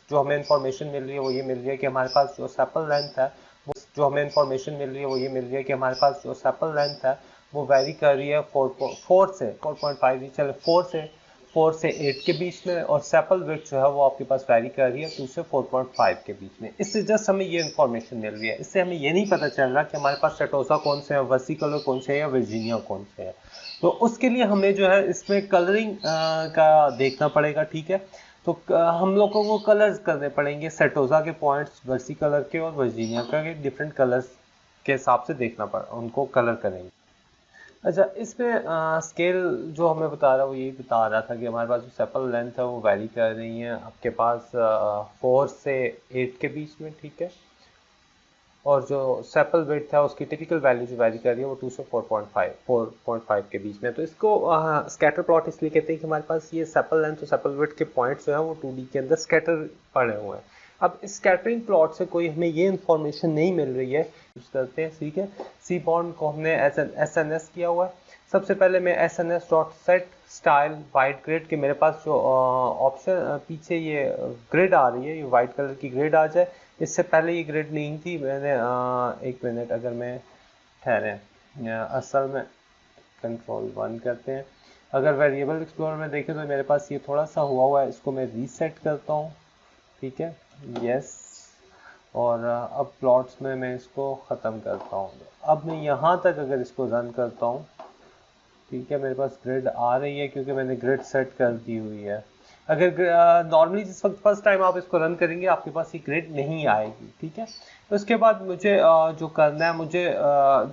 जो हमें इंफॉर्मेशन मिल रही है वो ये मिल रही है कि हमारे पास जो सैंपल लेंथ है जो हमें इंफॉर्मेशन मिल रही है वो ये मिल रही है कि हमारे पास जो सैंपल लेंथ है वो वेरी कर रही है 4 से 4.5 चले 4 से 8 के बीच में, और सैपल विड्थ जो है वो आपके पास वैरी कर रही है 2 से 4.5 के बीच में। इससे जस्ट हमें ये इन्फॉर्मेशन मिल रही है, इससे हमें ये नहीं पता चल रहा कि हमारे पास सेटोसा कौन से हैं, वेसिकलर कौन से हैं या वर्जीनिया कौन से हैं। तो उसके लिए हमें जो है इसमें कलरिंग का देखना पड़ेगा। ठीक है, तो हम लोग को वो कलर्स करने पड़ेंगे सेटोसा के पॉइंट्स, वर्सी कलर के और वर्जीनिया के डिफरेंट कलर्स के हिसाब से देखना पड़ा, उनको कलर करेंगे। अच्छा, इसमें स्केल जो हमें बता रहा है वो यही बता रहा था कि हमारे पास जो सेपल लेंथ है वो वैरी कर रही है आपके पास 4 से 8 के बीच में। ठीक है, और जो सेपल विड्थ है उसकी टिपिकल वैल्यू जो वैरी कर रही है वो 2 से 4.5 के बीच में। तो इसको स्कैटर प्लॉट इसलिए कहते हैं कि हमारे पास ये सेपल लेंथ और सेपल विड्थ के पॉइंट्स जो है वो 2D के अंदर स्कैटर पड़े हुए हैं। अब इस स्कैटरिंग प्लॉट से कोई हमें ये इन्फॉर्मेशन नहीं मिल रही है, यूज करते हैं। ठीक है, सी बॉन्ड को हमने एस एन एस किया हुआ है। सबसे पहले मैं S N S dot set style white grid के मेरे पास जो ऑप्शन पीछे ये ग्रिड आ रही है, ये वाइट कलर की ग्रिड आ जाए। इससे पहले ये ग्रिड नहीं थी। मैंने एक मिनट, अगर मैं ठहरे असल में कंट्रोल 1 करते हैं। अगर वेरिएबल एक्सप्लोरर में देखें तो मेरे पास ये थोड़ा सा हुआ है, इसको मैं रीसेट करता हूँ। ठीक है, यस, और अब प्लॉट्स में मैं इसको ख़त्म करता हूँ। अब मैं यहाँ तक अगर इसको रन करता हूँ, ठीक है, मेरे पास ग्रिड आ रही है क्योंकि मैंने ग्रिड सेट कर दी हुई है। अगर नॉर्मली जिस वक्त फर्स्ट टाइम आप इसको रन करेंगे आपके पास ये ग्रिड नहीं आएगी, ठीक है। उसके बाद मुझे जो करना है, मुझे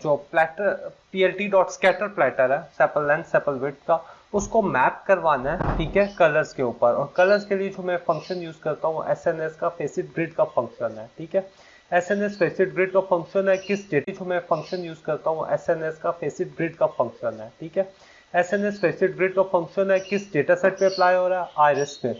जो platter PLT dot scatter platter है सेपल लेंथ सेपल विड्थ का, उसको मैप करवाना है, ठीक है, कलर्स के ऊपर। और कलर्स के लिए जो मैं फंक्शन यूज करता हूँ एसएनएस का फेसिट ग्रिड का फंक्शन है, ठीक है। एसएनएस फेसिट ग्रिड का फंक्शन है किस डेटा जो मैं फंक्शन यूज करता हूँ एसएनएस का फेसिट ग्रिड का फंक्शन है, ठीक है। एसएनएस फेसिट ग्रिड का फंक्शन है किस डेटा सेट पे अप्लाई हो रहा है, आयरस पे,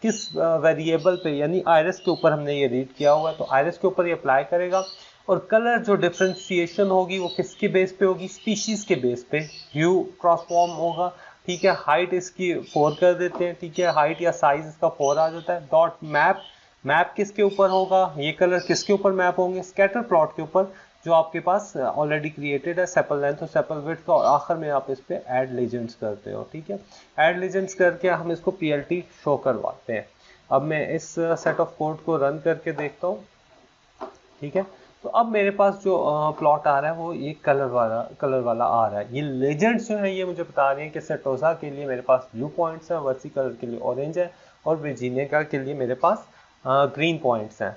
किस वेरिएबल पे, यानी आयरस के ऊपर हमने ये रीड किया हुआ है तो आयरस के ऊपर ये अप्लाई करेगा। और कलर जो डिफ्रेंशिएशन होगी वो किसके बेस पे होगी, स्पीशीज के बेस पे ह्यू क्रॉस फॉर्म होगा, ठीक है। हाइट इसकी 4 कर देते हैं, ठीक है, हाइट या साइज इसका 4 आ जाता है। डॉट मैप, मैप किसके ऊपर होगा, ये कलर किसके ऊपर मैप होंगे, स्कैटर प्लॉट के ऊपर जो आपके पास ऑलरेडी क्रिएटेड है सेपल लेंथ और सेपल विड्थ का। और आखिर में आप इस पे ऐड लीजेंड्स करते हो, ठीक है। ऐड लीजेंड्स करके हम इसको पीएलटी शो करवाते हैं। अब मैं इस सेट ऑफ कोड को रन करके देखता हूँ, ठीक है। तो अब मेरे पास जो प्लॉट आ रहा है वो ये कलर वाला आ रहा है। ये लेजेंड्स जो है ये मुझे बता रहे हैं कि सेटोसा के लिए मेरे पास ब्लू पॉइंट्स हैं, वर्सी कलर के लिए ऑरेंज है, और वर्जीनिया के लिए मेरे पास ग्रीन पॉइंट्स हैं।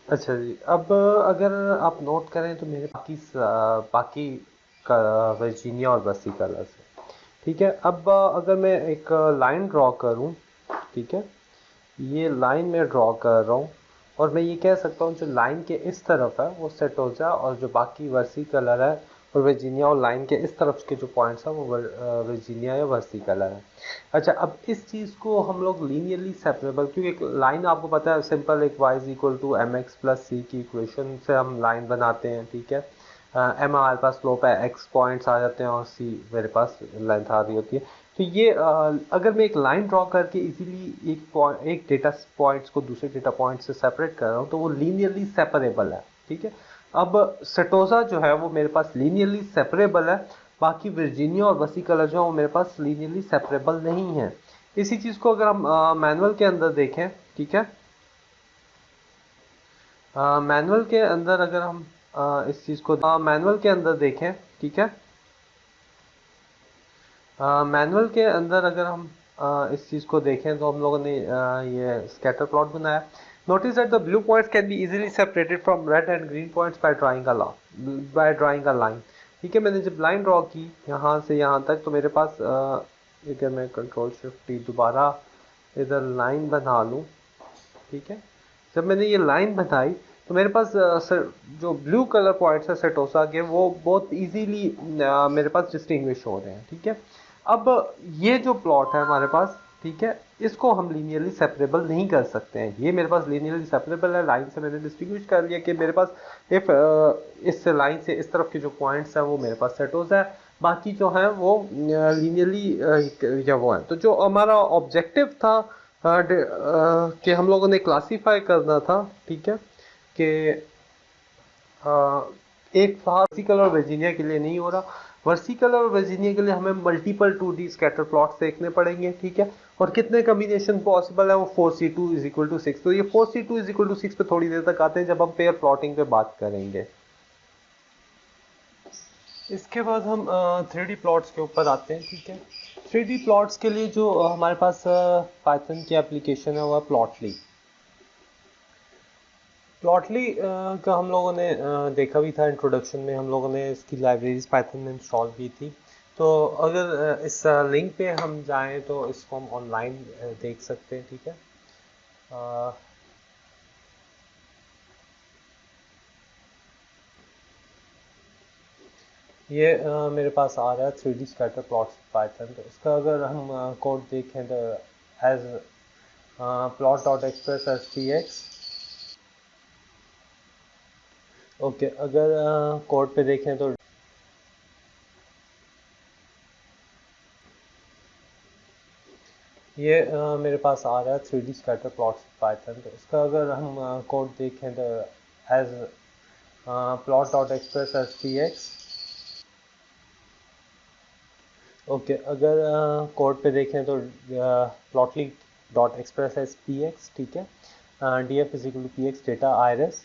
अच्छा जी, अब अगर आप नोट करें तो मेरे बाकी वर्जीनिया और वर्सी कलर्स है, ठीक है। अब अगर मैं एक लाइन ड्रॉ करूं, ठीक है, ये लाइन में ड्रॉ कर रहा हूँ, और मैं ये कह सकता हूँ जो लाइन के इस तरफ है वो सेटोजा, और जो बाकी वर्सी कलर है और वर्जीनिया, और लाइन के इस तरफ के जो पॉइंट्स है वो वर्जीनिया या वर्सी कलर है। अच्छा, अब इस चीज़ को हम लोग लीनियरली सेपरेबल, क्योंकि एक लाइन आपको पता है सिंपल एक y is equal to M X plus C की इक्वेशन से हम लाइन बनाते हैं, ठीक है। एम हमारे पास स्लोप है, x पॉइंट्स आ जाते हैं और c मेरे पास लेंथ आ रही होती है। तो ये अगर मैं एक लाइन ड्रॉ करके इजीली एक डेटा पॉइंट्स को दूसरे डेटा पॉइंट से सेपरेट कर रहा हूँ तो वो लीनियरली सेपरेबल है, ठीक है। अब सेटोसा जो है वो मेरे पास लीनियरली सेपरेबल है, बाकी वर्जीनिया और वसी कलर जो है वो मेरे पास लीनियरली सेपरेबल नहीं है। इसी चीज़ को अगर हम मैनुअल के अंदर देखें, ठीक है, मैनुअल के अंदर अगर हम इस चीज़ को मैनुअल के अंदर देखें, ठीक है, मैनुअल के अंदर अगर हम इस चीज़ को देखें तो हम लोगों ने ये स्कैटर प्लॉट बनाया। Notice that the blue points can be easily separated from red and green points by drawing, ठीक है। मैंने जब लाइन ड्रॉ की यहाँ से यहाँ तक तो मेरे पास अगर मैं कंट्रोल शिफ्ट टी दोबारा इधर लाइन बना लूँ, ठीक है, जब मैंने ये लाइन बनाई तो मेरे पास जो ब्लू कलर पॉइंट्स है सेटोसा के वो बहुत इजीली मेरे पास डिस्टिंग्विश हो रहे हैं, ठीक है। अब ये जो प्लॉट है हमारे पास, ठीक है, इसको हम लीनियरली सेपरेबल नहीं कर सकते हैं। ये मेरे पास लीनियरली सेपरेबल है, लाइन से मैंने डिस्टिंग्विश कर लिया कि मेरे पास इफ इस लाइन से इस तरफ के जो पॉइंट्स हैं वो मेरे पास सेटोसा है, बाकी जो है वो लीनियरली या वो है। तो जो हमारा ऑब्जेक्टिव था कि हम लोगों ने क्लासीफाई करना था, ठीक है, कि एक वर्सिकल और वर्जीनिया के लिए नहीं हो रहा, वर्सिकल और वर्जीनिया के लिए हमें मल्टीपल 2D स्कैटर प्लॉट्स देखने पड़ेंगे, ठीक है। और कितने कम्बिनेशन पॉसिबल है वो 4c2 इज इक्वल टू 6। तो ये 4c2 इज इक्वल टू 6 पे थोड़ी देर तक आते हैं जब हम पेयर प्लॉटिंग पे बात करेंगे। इसके बाद हम 3D प्लॉट्स के ऊपर आते हैं, ठीक है। 3D प्लॉट्स के लिए जो हमारे पास पाइथन की एप्लीकेशन है वो है प्लॉटली। प्लॉटली का हम लोगों ने देखा भी था इंट्रोडक्शन में, हम लोगों ने इसकी लाइब्रेरीज पाइथन में इंस्टॉल की थी। तो अगर इस लिंक पे हम जाएं तो इसको हम ऑनलाइन देख सकते हैं, ठीक है। अ, ये मेरे पास आ रहा है 3D स्कैटर प्लॉट्स पाइथन। तो इसका अगर हम कोड देखें तो as plot dot express S P X, okay. अगर कोड पे देखें तो ये मेरे पास आ रहा है 3D स्कैटर प्लॉट्स पाइथन। तो इसका अगर हम कोड देखें तो as plot dot express S P X, okay. अगर कोड पे देखें तो plotly dot express S P X, ठीक है। D F is equal to P X data iris,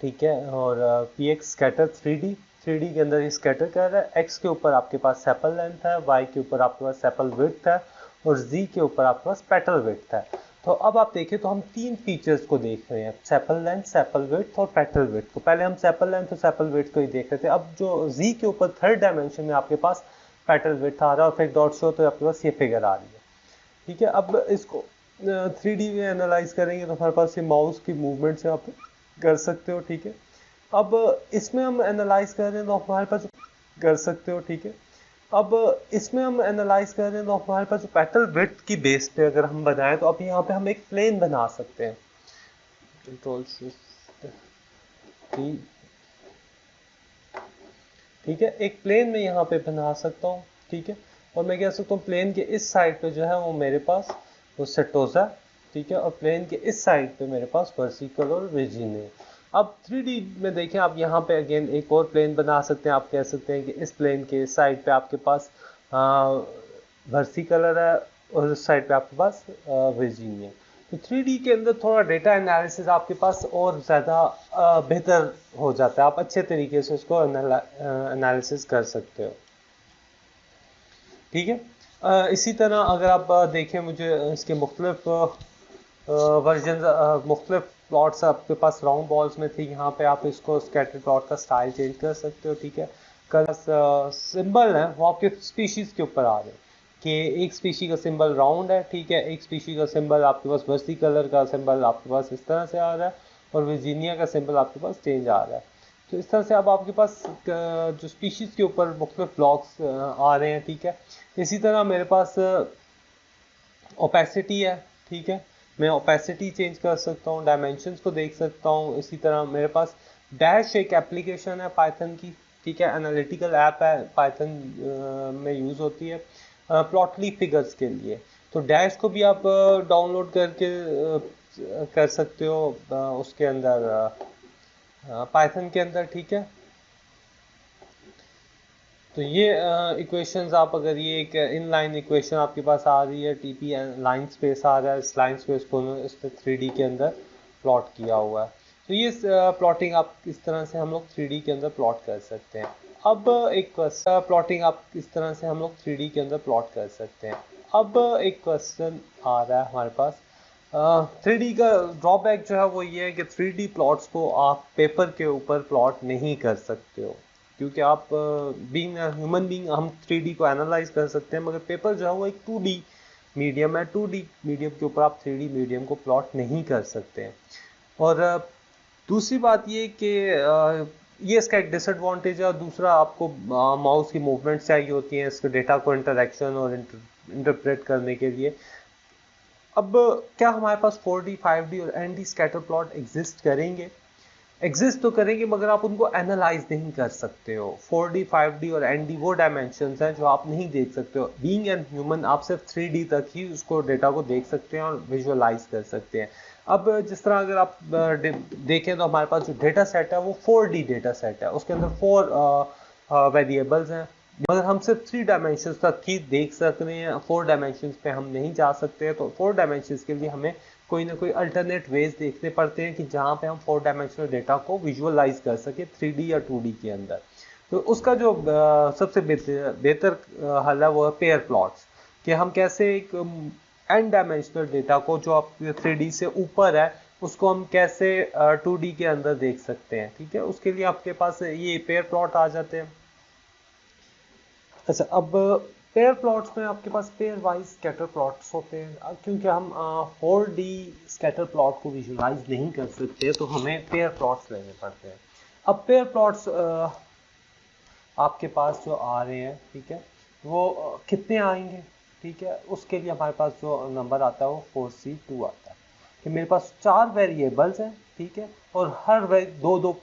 ठीक है। और पी एक्स स्कैटर 3D के अंदर ये स्कैटर कर रहा है। एक्स के ऊपर आपके पास सेपल लेंथ है, वाई के ऊपर आपके पास सेपल विड्थ है, और Z के ऊपर आपके पास पेटल विड्थ है। तो अब आप देखें तो हम तीन फीचर्स को देख रहे हैं, सेपल लेंथ, सेपल विड्थ और पेटल विड्थ को। पहले हम सेपल लेंथ और सेपल विड्थ को ही देख रहे थे। अब जो Z के ऊपर थर्ड डायमेंशन में आपके पास पेटल विड्थ आ रहा है और फिर डॉट शो, तो आपके पास ये फिगर आ रही है, ठीक है। अब इसको 3D में एनालाइज करेंगे तो हमारे पास ये माउस की मूवमेंट से आप कर सकते हो, ठीक है। अब इसमें हम एनालाइज कर रहे हैं तो हमारे पास कर सकते हो, ठीक है। अब इसमें हम एनालाइज कर रहे हैं तो हमारे पास जो पेटल विड्थ की बेस पे अगर हम बनाएं तो अब यहाँ पे हम एक प्लेन बना सकते हैं। कंट्रोल ठीक है, एक प्लेन में यहाँ पे बना सकता हूँ, ठीक है। और मैं कह सकता हूँ प्लेन के इस साइड पे जो है वो मेरे पास वो सेटोसा, ठीक है, और प्लेन के इस साइड पे मेरे पास वर्टिकल और विजिन है। अब 3D में देखें आप, यहाँ पे अगेन एक और प्लेन बना सकते हैं। आप कह सकते हैं कि इस प्लेन के साइड पे आपके पास वर्टिकल है और इस साइड पे आपके पास विजिन है। तो 3D के अंदर थोड़ा डेटा एनालिसिस आपके पास और ज़्यादा बेहतर हो जाता है, आप अच्छे तरीके से उसको एनालिसिस कर सकते हो, ठीक है। इसी तरह अगर आप देखें, मुझे इसके मुख्तलिफ वर्जन, मुख्तलिफ प्लॉट्स आपके पास राउंड बॉल्स में थी, यहाँ पे आप इसको स्कैटर प्लॉट का स्टाइल चेंज कर सकते हो, ठीक है। कलर सिंबल है वो आपके स्पीशीज के ऊपर आ रहे हैं कि एक स्पीशी का सिंबल राउंड है, ठीक है, एक स्पीशी का सिंबल आपके पास वर्सी कलर का सिंबल आपके पास इस तरह से आ रहा है और वर्जीनिया का सिंबल आपके पास चेंज आ रहा है। तो इस तरह से अब आपके पास जो स्पीशीज के ऊपर मुख्तलिफ ब्लॉक्स आ रहे हैं, ठीक है। इसी तरह मेरे पास ओपेसिटी है, ठीक है, मैं ओपेसिटी चेंज कर सकता हूँ, डायमेंशंस को देख सकता हूँ। इसी तरह मेरे पास डैश एक एप्लीकेशन है पाइथन की, ठीक है, एनालिटिकल ऐप है पाइथन में यूज़ होती है प्लॉटली फिगर्स के लिए। तो डैश को भी आप डाउनलोड करके कर सकते हो उसके अंदर पाइथन के अंदर, ठीक है। तो ये इक्वेशंस आप अगर ये एक इनलाइन इक्वेशन आपके पास आ रही है, टीपी लाइन स्पेस आ रहा है, इस लाइन स्पेस को इस 3D के अंदर प्लॉट किया हुआ है। तो ये प्लॉटिंग आप इस तरह से हम लोग 3D के अंदर प्लॉट कर सकते हैं। अब एक प्लॉटिंग आप इस तरह से हम लोग 3D के अंदर प्लॉट कर सकते हैं। अब एक क्वेश्चन आ रहा है हमारे पास, 3D का ड्रॉबैक जो है वो ये है कि 3D प्लॉट्स को आप पेपर के ऊपर प्लॉट नहीं कर सकते हो, क्योंकि आप बीइंग ह्यूमन बीइंग हम 3D को एनालाइज कर सकते हैं, मगर पेपर जो है वो एक 2D मीडियम है। 2D मीडियम के ऊपर आप 3D मीडियम को प्लॉट नहीं कर सकते हैं। और दूसरी बात ये कि ये इसका एक डिसएडवांटेज है। और दूसरा, आपको माउस की मूवमेंट चाहिए होती है इसके डेटा को इंटरेक्शन और इंटरप्रेट करने के लिए। अब क्या हमारे पास 4D 5D और ND स्कैटर प्लॉट एग्जिस्ट करेंगे? एग्जिस्ट तो करेंगे, मगर आप उनको एनालाइज नहीं कर सकते हो। 4D 5D और ND वो डायमेंशंस हैं जो आप नहीं देख सकते हो। बीइंग एन ह्यूमन आप सिर्फ 3D तक ही उसको डेटा को देख सकते हैं और विजुअलाइज कर सकते हैं। अब जिस तरह अगर आप देखें तो हमारे पास जो डेटा सेट है वो 4D डेटा सेट है, उसके अंदर 4 वेरिएबल्स हैं, मगर हम सिर्फ 3 डायमेंशंस तक ही देख सकते हैं, 4 डायमेंशंस पे हम नहीं जा सकते। तो 4 डायमेंशंस के लिए हमें कोई ना कोई अल्टरनेट वेज देखने पड़ते हैं कि जहाँ पे हम 4 डायमेंशनल डेटा को विजुअलाइज कर सके 3D या 2D के अंदर। तो उसका जो सबसे बेहतर हल है वो है पेयर प्लॉट्स, कि हम कैसे एक एन डायमेंशनल डेटा को जो आप 3D से ऊपर है उसको हम कैसे 2D के अंदर देख सकते हैं, ठीक है। उसके लिए आपके पास ये पेयर प्लॉट आ जाते हैं। अच्छा, अब पेयर प्लॉट्स में आपके पास पेयर वाइज स्कैटर प्लॉट्स होते हैं। क्योंकि हम 4D स्कैटर प्लॉट को विजुलाइज नहीं कर सकते तो हमें पेयर प्लॉट्स लेने पड़ते हैं। अब पेयर प्लॉट्स आपके पास जो आ रहे हैं, ठीक है, वो कितने आएंगे, ठीक है, उसके लिए हमारे पास जो नंबर आता है वो 4C2 आता है। कि मेरे पास 4 वेरिएबल्स हैं, ठीक है, और हर दो दो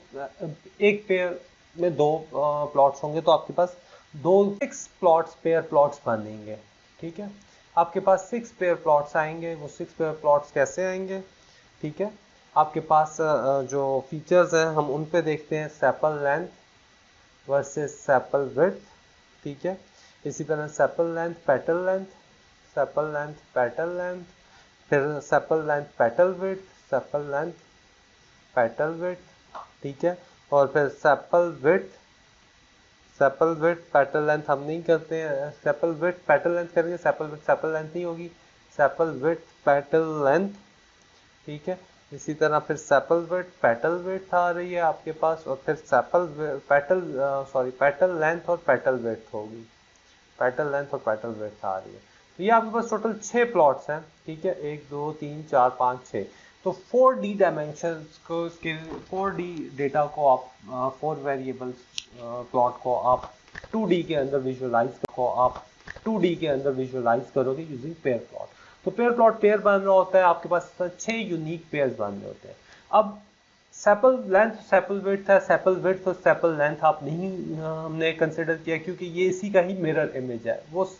एक पेयर में 2 प्लॉट्स होंगे, तो आपके पास 6 प्लॉट्स पेयर प्लॉट्स बनेंगे, ठीक है। आपके पास 6 पेयर प्लॉट्स आएंगे। वो 6 पेयर प्लॉट्स कैसे आएंगे, ठीक है। आपके पास जो फीचर्स हैं हम उन पे देखते हैं, sepal length versus sepal width, ठीक है। इसी तरह sepal length petal length, sepal length petal length, फिर sepal length petal width, sepal length petal width, ठीक है, और फिर sepal width sepal width petal length हम नहीं करते हैं, सेपल विड्थ पेटल लेंथ करेंगे, सेपल विड्थ सेपल लेंथ नहीं होगी, सेपल विड्थ पेटल लेंथ, ठीक है। इसी तरह फिर सेपल विड्थ पेटल विड्थ आ रही है आपके पास, और फिर सेपल पेटल पेटल लेंथ और पेटल विड्थ होगी, पेटल लेंथ और पेटल विड्थ आ रही है। तो ये आपके पास टोटल 6 प्लॉट्स हैं, ठीक है, 1 2 3 4 5 6। तो 4D डायमेंशंस को, इसके 4D डेटा को आप 4 वेरिएबल्स प्लॉट को आप 2D के अंदर विजुअलाइज करोगे यूजिंग पेयर प्लॉट। तो पेयर प्लॉट पेयर बन रहा होता है आपके पास, 6 यूनिक पेयर्स बन रहे होते हैं। अब सेपल लेंथ सेपल विड्थ है, सेपल विड्थ और सेपल लेंथ आप नहीं हमने कंसिडर किया, क्योंकि ये इसी का ही मिरर इमेज है, वो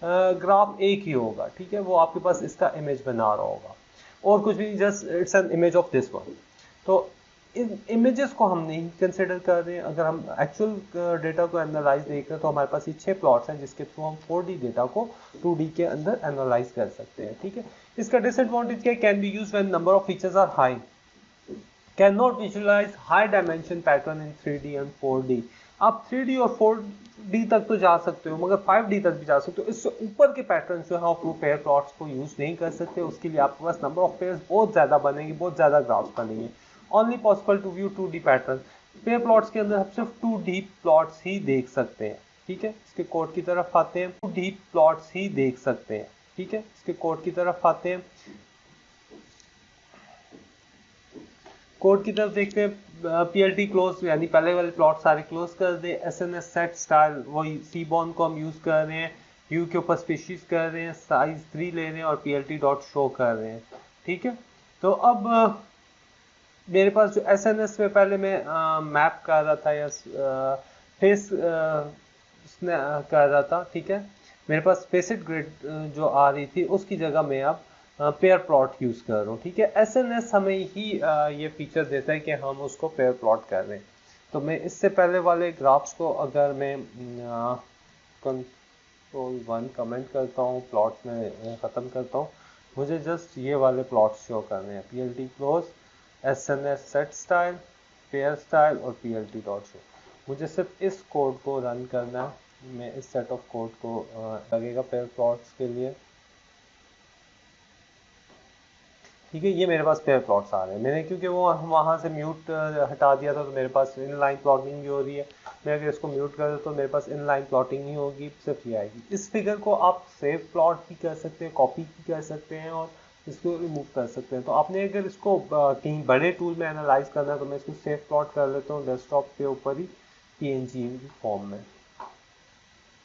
ग्राफ एक ही होगा, ठीक है, वो आपके पास इसका इमेज बना रहा होगा और कुछ भी, just it's an image of this one. तो इन इमेजेस को हम नहीं कंसिडर कर रहे हैं। अगर हम एक्चुअल डेटा को एनालाइज देख रहे हैं तो हमारे पास ये 6 प्लॉट्स हैं जिसके थ्रू हम 4D डेटा को 2D के अंदर एनालाइज कर सकते हैं, ठीक है। इसका डिसएडवांटेज क्या है, can be used when number of features are high, can not visualize high dimension pattern in 3D and 4D। आप 3D और 4D तक तो जा सकते हो, मगर 5D तक भी जा सकते हो, इससे ऊपर के पैटर्न जो है आप पेयर प्लॉट्स को यूज नहीं कर सकते। उसके लिए आपके पास नंबर ऑफ पेयर्स बहुत ज्यादा बनेंगे, बहुत ज्यादा ग्राफ्स बनेंगे। Only possible to view 2D pattern. Pair plots के अंदर हम सिर्फ 2D प्लॉट्स ही देख सकते हैं, ठीक है। इसके कोड की तरफ आते हैं, 2D प्लॉट्स ही देख सकते हैं, ठीक है। इसके कोड की तरफ आते हैं, कोड की तरफ देखते हैं। पीएलटी क्लोज, यानी पहले वाले प्लॉट सारे क्लोज कर दे। एसएनएस सेट स्टाइल, वही सीबॉर्न को हम यूज कर रहे हैं, यू के ऊपर स्पीशीज कर रहे हैं, साइज 3 ले रहे हैं और पीएलटी डॉट शो कर रहे हैं, ठीक है। तो अब मेरे पास जो एसएनएस में पहले मैं मैप कर रहा था या फेस कर रहा था, ठीक है, मेरे पास फेसेट ग्रिड जो आ रही थी उसकी जगह मैं अब पेयर प्लॉट यूज कर रहा हूँ, ठीक है। एसएनएस हमें ही ये फीचर देता है कि हम उसको पेयर प्लॉट कर रहे हैं। तो मैं इससे पहले वाले ग्राफ्स को अगर मैं कंट्रोल 1 कमेंट करता हूँ, प्लॉट में ख़त्म करता हूँ, मुझे जस्ट ये वाले प्लॉट्स शो करने हैं, PLT close, SNS set style, pair style और पीएलटी डॉट शो। मुझे सिर्फ इस कोड को रन करना है, मैं इस सेट ऑफ कोड को लगेगा पेयर प्लॉट्स के लिए, ठीक है। ये मेरे पास पेयर प्लॉट्स आ रहे हैं, मैंने क्योंकि वो वहाँ से म्यूट हटा दिया था तो मेरे पास इनलाइन प्लॉटिंग भी हो रही है। मैं अगर इसको म्यूट कर दूँ तो मेरे पास इनलाइन प्लॉटिंग नहीं होगी, सिर्फ ये आएगी। इस फिगर को आप सेव प्लॉट भी कर सकते हैं, कॉपी भी कर सकते हैं और इसको रिमूव कर सकते हैं। तो आपने अगर इसको कहीं बड़े टूल में एनालाइज करना है तो मैं इसको सेव प्लॉट कर लेता हूँ डेस्कटॉप के ऊपर ही PNG फॉर्म में,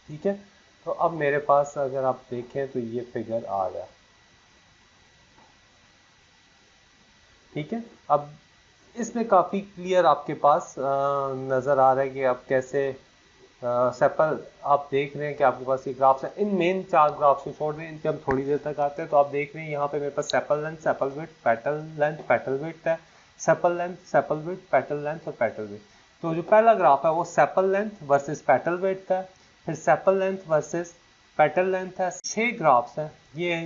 ठीक है। तो अब मेरे पास अगर आप देखें तो ये फिगर आ गया, ठीक है। अब इसमें काफ़ी क्लियर आपके पास नज़र आ रहा है कि आप कैसे सेपल, आप देख रहे हैं कि आपके पास ये ग्राफ्स हैं। इन मेन 4 ग्राफ्स को छोड़ दें, इनके हम थोड़ी देर तक आते हैं। तो आप देख रहे हैं यहाँ पे मेरे पास sepal length, sepal width, petal length, petal width है, sepal length, sepal width, petal length और पेटल विड्थ। तो जो पहला ग्राफ है वो sepal length versus petal width है, फिर sepal length versus petal length है। 6 ग्राफ्स हैं ये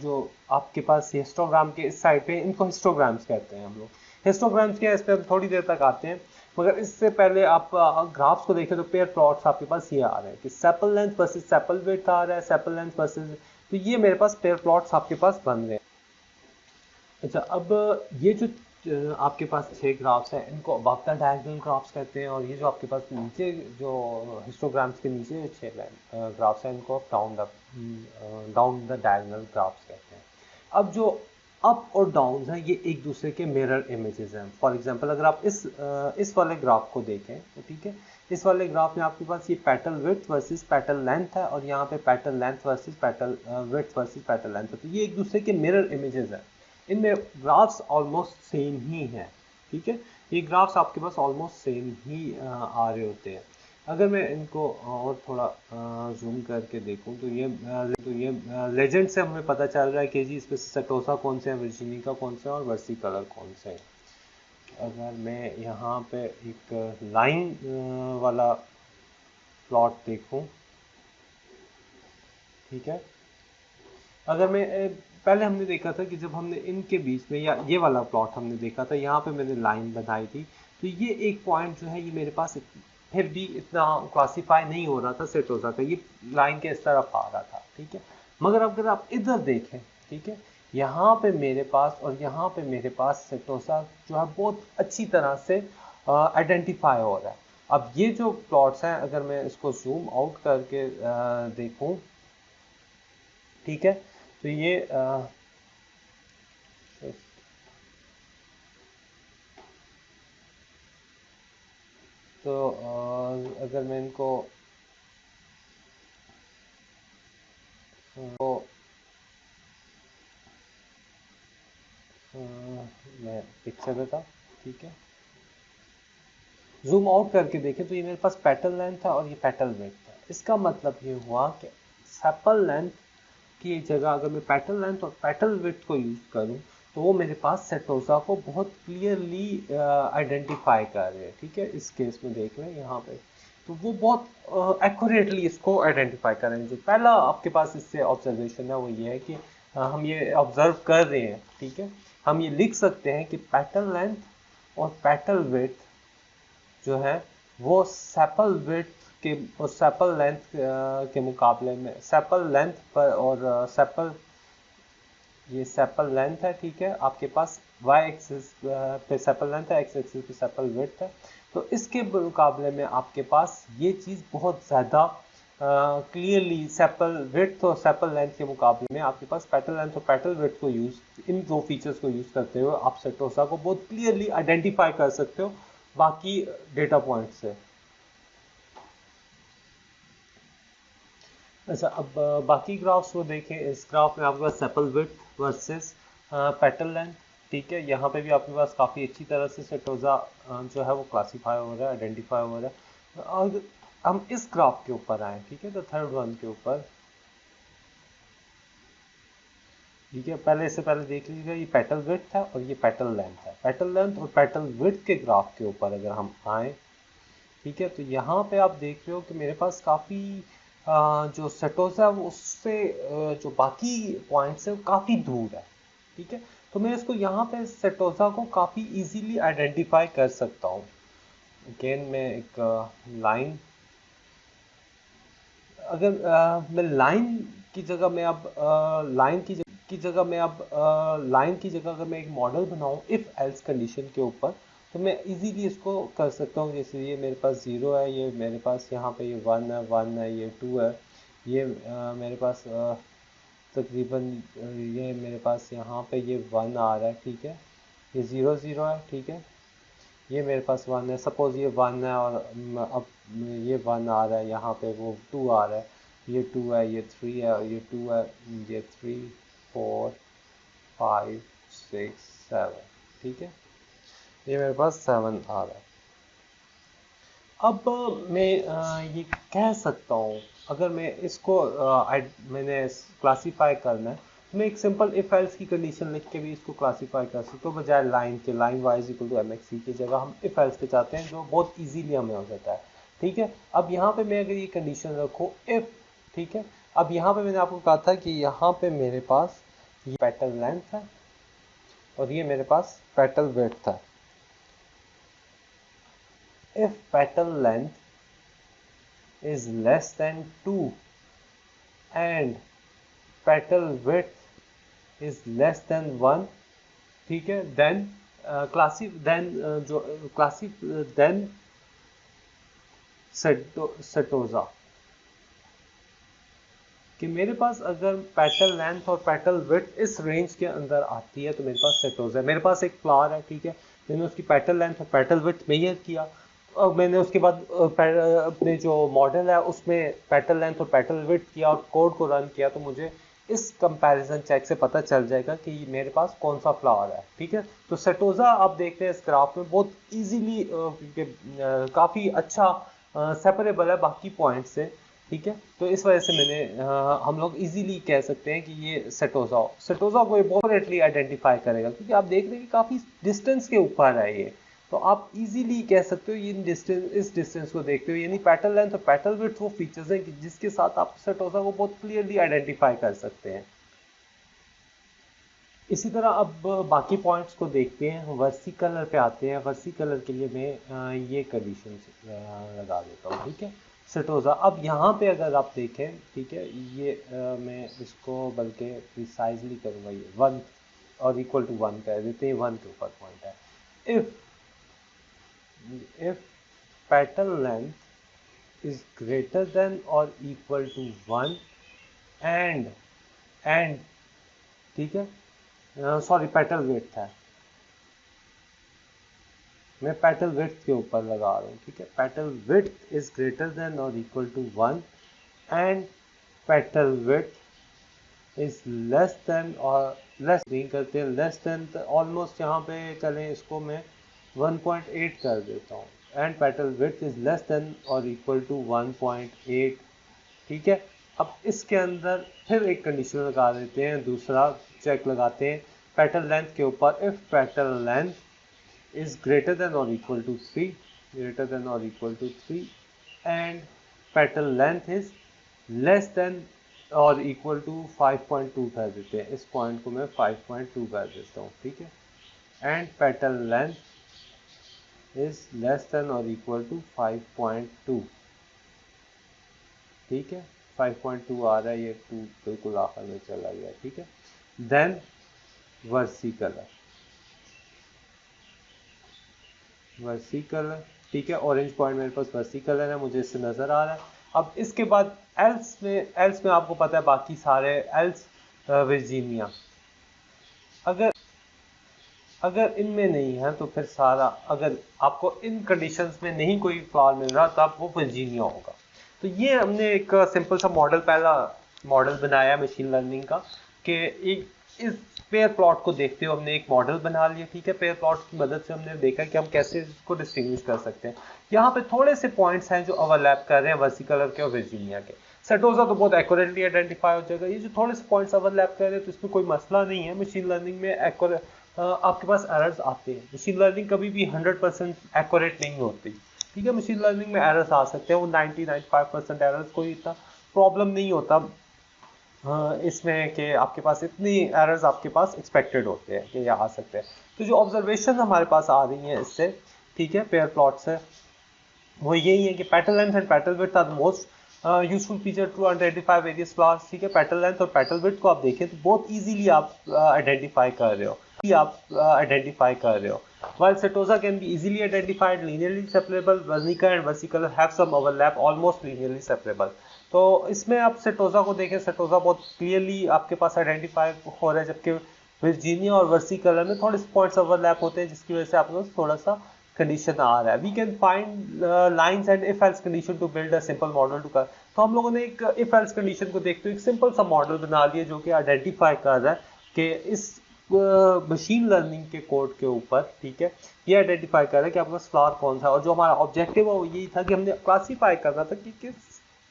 जो आपके पास हिस्टोग्राम के इस साइड पे, इनको हिस्टोग्राम्स कहते हैं हम लोग। हिस्टोग्राम्स क्या है, इस पर हम थोड़ी देर तक आते हैं, मगर इससे पहले आप ग्राफ्स को देखें तो पेयर प्लॉट्स आपके पास ये आ रहे हैं कि sepal length versus sepal width आ रहा है, सेपल लेंथ वर्सेस, तो ये मेरे पास पेयर प्लॉट्स आपके पास बन रहे हैं। अच्छा, अब ये जो आपके पास 6 ग्राफ्स हैं इनको वाक्ता डायगोनल ग्राफ्स कहते हैं, और ये जो आपके पास नीचे जो हिस्टोग्राम्स के नीचे 6 ग्राफ्स हैं इनको डाउन द डायगोनल ग्राफ्स कहते हैं। अब जो अप और डाउन हैं ये एक दूसरे के मिरर इमेजेस हैं। फॉर एग्जांपल अगर आप इस वाले ग्राफ को देखें तो ठीक है, इस वाले ग्राफ में आपके पास ये petal width versus petal length है और यहाँ पे petal length versus petal width versus petal length है। तो ये एक दूसरे के मिरर इमेजेस हैं, इनमें ग्राफ्स ऑलमोस्ट सेम ही हैं, ठीक है। ये ग्राफ्स आपके पास ऑलमोस्ट सेम ही आ रहे होते हैं। अगर मैं इनको और थोड़ा जूम करके देखूं तो ये लेजेंड से हमें पता चल रहा है कि जी इसमें सेटोसा कौन से हैं, वर्जीनिका कौन से हैं और वर्सी कलर कौन से हैं। अगर मैं यहाँ पे एक लाइन वाला प्लॉट देखूं, ठीक है, अगर मैं पहले हमने देखा था कि जब हमने इनके बीच में, या ये वाला प्लॉट हमने देखा था, यहाँ पे मैंने लाइन बनाई थी, तो ये एक पॉइंट जो है ये मेरे पास फिर भी इतना क्लासीफाई नहीं हो रहा था सेटोजा का, ये लाइन के इस तरफ आ रहा था, ठीक है। मगर अगर आप इधर देखें, ठीक है, यहाँ पे मेरे पास और यहाँ पे मेरे पास सेटोजा जो है बहुत अच्छी तरह से आइडेंटिफाई हो रहा है। अब ये जो प्लॉट्स हैं, अगर मैं इसको जूम आउट करके देखूं, ठीक है, तो ये तो अगर मैं इनको तो मैं पिक्चर देता, ठीक है, जूम आउट करके देखें तो ये मेरे पास पेटल लेंथ था और ये पेटल विड्थ था। इसका मतलब ये हुआ कि सेपल लेंथ की जगह अगर मैं पेटल लेंथ और पेटल विड्थ को यूज करूं तो वो मेरे पास सेटोजा को बहुत क्लियरली आइडेंटिफाई कर रहे हैं, ठीक है। इस केस में देख रहे हैं यहाँ पे, तो वो बहुत एक्यूरेटली इसको आइडेंटिफाई कर रहे हैं। जो पहला आपके पास इससे ऑब्जर्वेशन है वो ये है कि हम ये ऑब्जर्व कर रहे हैं, ठीक है, हम ये लिख सकते हैं कि पेटल लेंथ और पेटल विड्थ जो है वो सेपल विड्थ के और सेपल लेंथ के मुकाबले में, सेपल लेंथ पर और सेपल, ये सेपल लेंथ है, ठीक है, आपके पास वाई एक्सिस पे सेपल लेंथ है, एक्स एक्सिस पे सेपल विड्थ है। तो इसके मुकाबले में आपके पास ये चीज़ बहुत ज़्यादा क्लियरली सेपल विड्थ और सेपल लेंथ के मुकाबले में आपके पास पेटल लेंथ और पेटल विड्थ को यूज, इन दो फीचर्स को यूज करते हुए आप सेटोसा को बहुत क्लियरली आइडेंटिफाई कर सकते हो बाकी डेटा पॉइंट से। अच्छा, अब बाकी ग्राफ्स को देखें। इस ग्राफ में आपके पास sepal width versus petal length, ठीक है, यहाँ पे भी आपके पास काफ़ी अच्छी तरह से सेटोजा जो है वो क्लासीफाई हो रहा है, आइडेंटिफाई हो रहा है। और हम इस ग्राफ के ऊपर आए, ठीक है, तो थर्ड वन के ऊपर, ठीक है, पहले इससे पहले देख लीजिएगा ये पेटल विड्थ है और ये पेटल लेंथ है। पेटल लेंथ और पेटल विड्थ के ग्राफ के ऊपर अगर हम आए, ठीक है, तो यहाँ पे आप देख रहे हो कि मेरे पास काफ़ी जो सेटोसा है वो उससे जो बाकी पॉइंट्स है वो काफ़ी दूर है, ठीक है। तो मैं इसको यहाँ पे सेटोसा को काफ़ी इजीली आइडेंटिफाई कर सकता हूँ। अगेन मैं एक लाइन, अगर मैं लाइन की जगह मैं अब लाइन की जगह अगर मैं एक मॉडल बनाऊं इफ एल्स कंडीशन के ऊपर, तो मैं इजीली इसको कर सकता हूँ। जैसे ये मेरे पास 0 है, ये मेरे पास यहाँ पे ये 1 है, ये 2 है, ये मेरे पास तकरीबन ये मेरे पास यहाँ पे ये 1 आ रहा है, ठीक है, ये 0 0 है, ठीक है, ये मेरे पास 1 है, सपोज ये 1 है और अब ये 1 आ रहा है, यहाँ पे वो 2 आ रहा है, ये 2 है, ये 3 है और ये 2 है, ये 3 4 5 6 7, ठीक है, ये मेरे पास 7 आ रहा है। अब मैं ये कह सकता हूँ, अगर मैं इसको मैंने क्लासीफाई करना है तो मैं एक सिंपल इफ एल्स की कंडीशन लिख के भी इसको क्लासीफाई कर सकता हूँ, बजाय लाइन के। Line y is equal to M X C की जगह हम इफ एल्स पे चाहते हैं, जो बहुत इजीली हमें हो जाता है, ठीक है। अब यहाँ पे मैं अगर ये कंडीशन रखूँ इफ, ठीक है, अब यहाँ पे मैंने आपको कहा था कि यहाँ पे मेरे पास ये पेटल लेंथ है और ये मेरे पास पेटल विड्थ है। if petal length is less than 2 and petal width is less than 1, ठीक है, then then सेटोजा, कि मेरे पास अगर पेटल लेंथ और पेटल विड्थ इस रेंज के अंदर आती है तो मेरे पास सेटोजा है। मेरे पास एक फ्लावर है, ठीक है, मैंने उसकी पेटल लेंथ और पेटल विड्थ मेजर किया और मैंने उसके बाद अपने जो मॉडल है उसमें पेटल लेंथ और पेटल विड्थ किया और कोड को रन किया, तो मुझे इस कंपैरिजन चेक से पता चल जाएगा कि मेरे पास कौन सा फ्लावर है, ठीक है। तो सेटोजा आप देखते हैं इस ग्राफ में बहुत इजीली काफ़ी अच्छा सेपरेबल है बाकी पॉइंट से, ठीक है। तो इस वजह से हम लोग इजीली कह सकते हैं कि ये सेटोजा को ये बहुत आइडेंटिफाई करेगा, क्योंकि आप देख रहे हैं कि काफ़ी डिस्टेंस के ऊपर है ये। तो आप इजीली कह सकते हो ये इस डिस्टेंस को देखते हो, यानी पेटल लेंथ और पेटल विड्थ वो फीचर्स हैं कि जिसके साथ आप सेटोजा को बहुत क्लियरली आइडेंटिफाई कर सकते हैं। इसी तरह अब बाकी पॉइंट्स को देखते हैं, वर्सी कलर पे आते हैं। वर्सी कलर के लिए मैं ये कंडीशन लगा देता हूँ, ठीक है। सेटोजा, अब यहाँ पे अगर आप देखें, ठीक है, ये मैं इसको बल्कि प्रिसाइजली करूँगा, ये 1 और इक्वल टू 1 कह देते हैं, 1 के ऊपर पॉइंट है। If petal length is greater than और इक्वल टू 1 एंड ठीक है, सॉरी पेटल विड्थ है, मैं पेटल विड्थ के ऊपर लगा रहा हूँ, ठीक है। Petal width is greater than और equal to 1 and petal width is less than, और लेस नहीं करते हैं, लेस देन ऑलमोस्ट यहाँ पे चलें इसको मैं 1.8 कर देता हूँ, and petal width is less than और इक्वल टू 1.8, ठीक है। अब इसके अंदर फिर एक कंडीशन लगा देते हैं, दूसरा चेक लगाते हैं पेटल लेंथ के ऊपर। If petal length is greater than or equal to 3, greater than or equal to 3 and petal length is less than और इक्वल टू 5.2 कर देते हैं, इस पॉइंट को मैं 5.2 कर देता हूँ, ठीक है। And petal length is less than और इक्वल टू 5.2, ठीक है। 5.2 आ रहा है, ये 2 बिल्कुल आखिर में चला गया, ठीक है। देन वर्सी कलर, वर्सी कलर, ठीक है, ऑरेंज पॉइंट मेरे पास वर्सी कलर है, मुझे इससे नज़र आ रहा है। अब इसके बाद एल्स में आपको पता है बाकी सारे एल्स वर्जीनिया, अगर अगर इनमें नहीं है तो फिर सारा, अगर आपको इन कंडीशंस में नहीं कोई फ्लॉर मिल रहा तो आप वो वर्जीनिया होगा। तो ये हमने एक सिंपल सा मॉडल, पहला मॉडल बनाया मशीन लर्निंग का, कि एक इस पेयर प्लॉट को देखते हुए हमने एक मॉडल बना लिया, ठीक है। पेयर प्लॉट की मदद से हमने देखा कि हम कैसे इसको डिस्टिंग्विश कर सकते हैं। यहाँ पे थोड़े से पॉइंट्स हैं जो ओवरलैप कर रहे हैं वर्सी कलर के और वर्जीनिया के। सेटोजा तो बहुत एक्यूरेटली आइडेंटिफाई हो जाएगा, ये जो थोड़े से पॉइंट्स ओवरलैप कर रहे हैं तो इसमें कोई मसला नहीं है। मशीन लर्निंग में आपके पास एरर्स आते हैं, मशीन लर्निंग कभी भी 100% एक्यूरेट नहीं होती, ठीक है। मशीन लर्निंग में एरर्स आ सकते हैं, वो 90-95% एरर्स, कोई इतना प्रॉब्लम नहीं होता इसमें कि आपके पास इतनी एरर्स आपके पास एक्सपेक्टेड होते हैं कि ये आ सकते हैं। तो जो ऑब्जर्वेशन हमारे पास आ रही हैं इससे, ठीक है, पेयर प्लॉट से, वो यही है कि petal length and petal width are the most useful feature to identify various flowers, ठीक है। पेटल लेंथ और पेटल विड्थ को आप देखें तो बहुत इजीली आप आइडेंटिफाई कर रहे हो, आइडेंटिफाई कर रहे हो। While setosa can be easily identified, linearly separable, Wernicke and versicolor have some overlap, almost linearly separable. तो इसमें आप सेटोजा को देखें, सेटोजा बहुत क्लियरली आपके पास आइडेंटिफाई हो रहा है, जबकि वर्जीनिया और वर्सी कलर में थोड़े से पॉइंट्स ओवरलैप होते हैं, जिसकी वजह से आप लोग थोड़ा सा कंडीशन आ रहा है। We can find lines and if else condition to build a simple model to कर। तो हम लोगों ने एक इफ एल्स कंडीशन को देखते हुए एक सिंपल सा मॉडल बना लिया जो कि आइडेंटिफाई कर रहा है कि इस मशीन लर्निंग के कोड के ऊपर, ठीक है, ये आइडेंटिफाई कर रहा है कि आपके पास फ्लॉर कौन सा है। और जो हमारा ऑब्जेक्टिव है वो यही था कि हमने क्लासीफाई करना था कि किस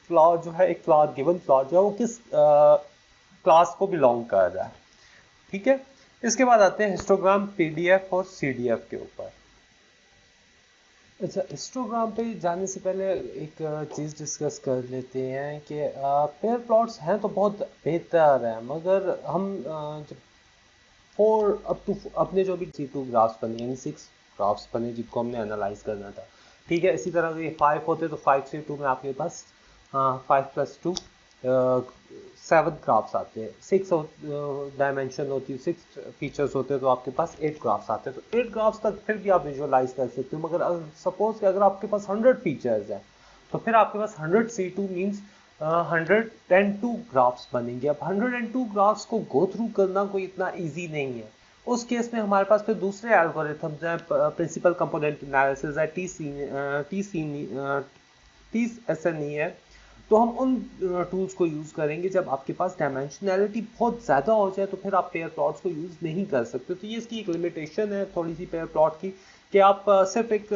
फ्लॉर जो है, एक फ्लॉर गिवन फ्लॉर जो है वो किस क्लास को बिलोंग कर रहा है, ठीक है। इसके बाद आते हैं हिस्टोग्राम, पीडीएफ और सीडीएफ के ऊपर। अच्छा, हिस्टोग्राम पे जाने से पहले एक चीज़ डिस्कस कर लेते हैं कि पेयर प्लॉट्स हैं तो बहुत बेहतर है, मगर हम जब फोर अप टू अपने जो भी C2 ग्राफ्स बने, यानी 6 ग्राफ्स बने जिनको हमने एनालाइज करना था, ठीक है। इसी तरह ये 5 होते तो 5 से 2 में आपके पास 5+2 7 ग्राफ्स आते हैं। 6 डायमेंशन होती है, 6 फीचर्स होते हैं तो आपके पास 8 ग्राफ्स आते हैं। तो 8 ग्राफ्स तक फिर भी आप विजुअलाइज कर सकते हो, मगर सपोज कि अगर आपके पास 100 फीचर्स हैं तो फिर आपके पास 100C2 मीन्स 102 ग्राफ्स बनेंगे। अब 102 ग्राफ्स को गो थ्रू करना कोई इतना इजी नहीं है। उस केस में हमारे पास फिर दूसरे एल्गोरिथम्स हैं, प्रिंसिपल कंपोनेंट एनालिसिस है, TSNE है। तो हम उन टूल्स को यूज़ करेंगे जब आपके पास डायमेंशनैलिटी बहुत ज़्यादा हो जाए, तो फिर आप पेयर प्लॉट्स को यूज़ नहीं कर सकते। तो ये इसकी एक लिमिटेशन है थोड़ी सी पेयर प्लॉट की, कि आप सिर्फ एक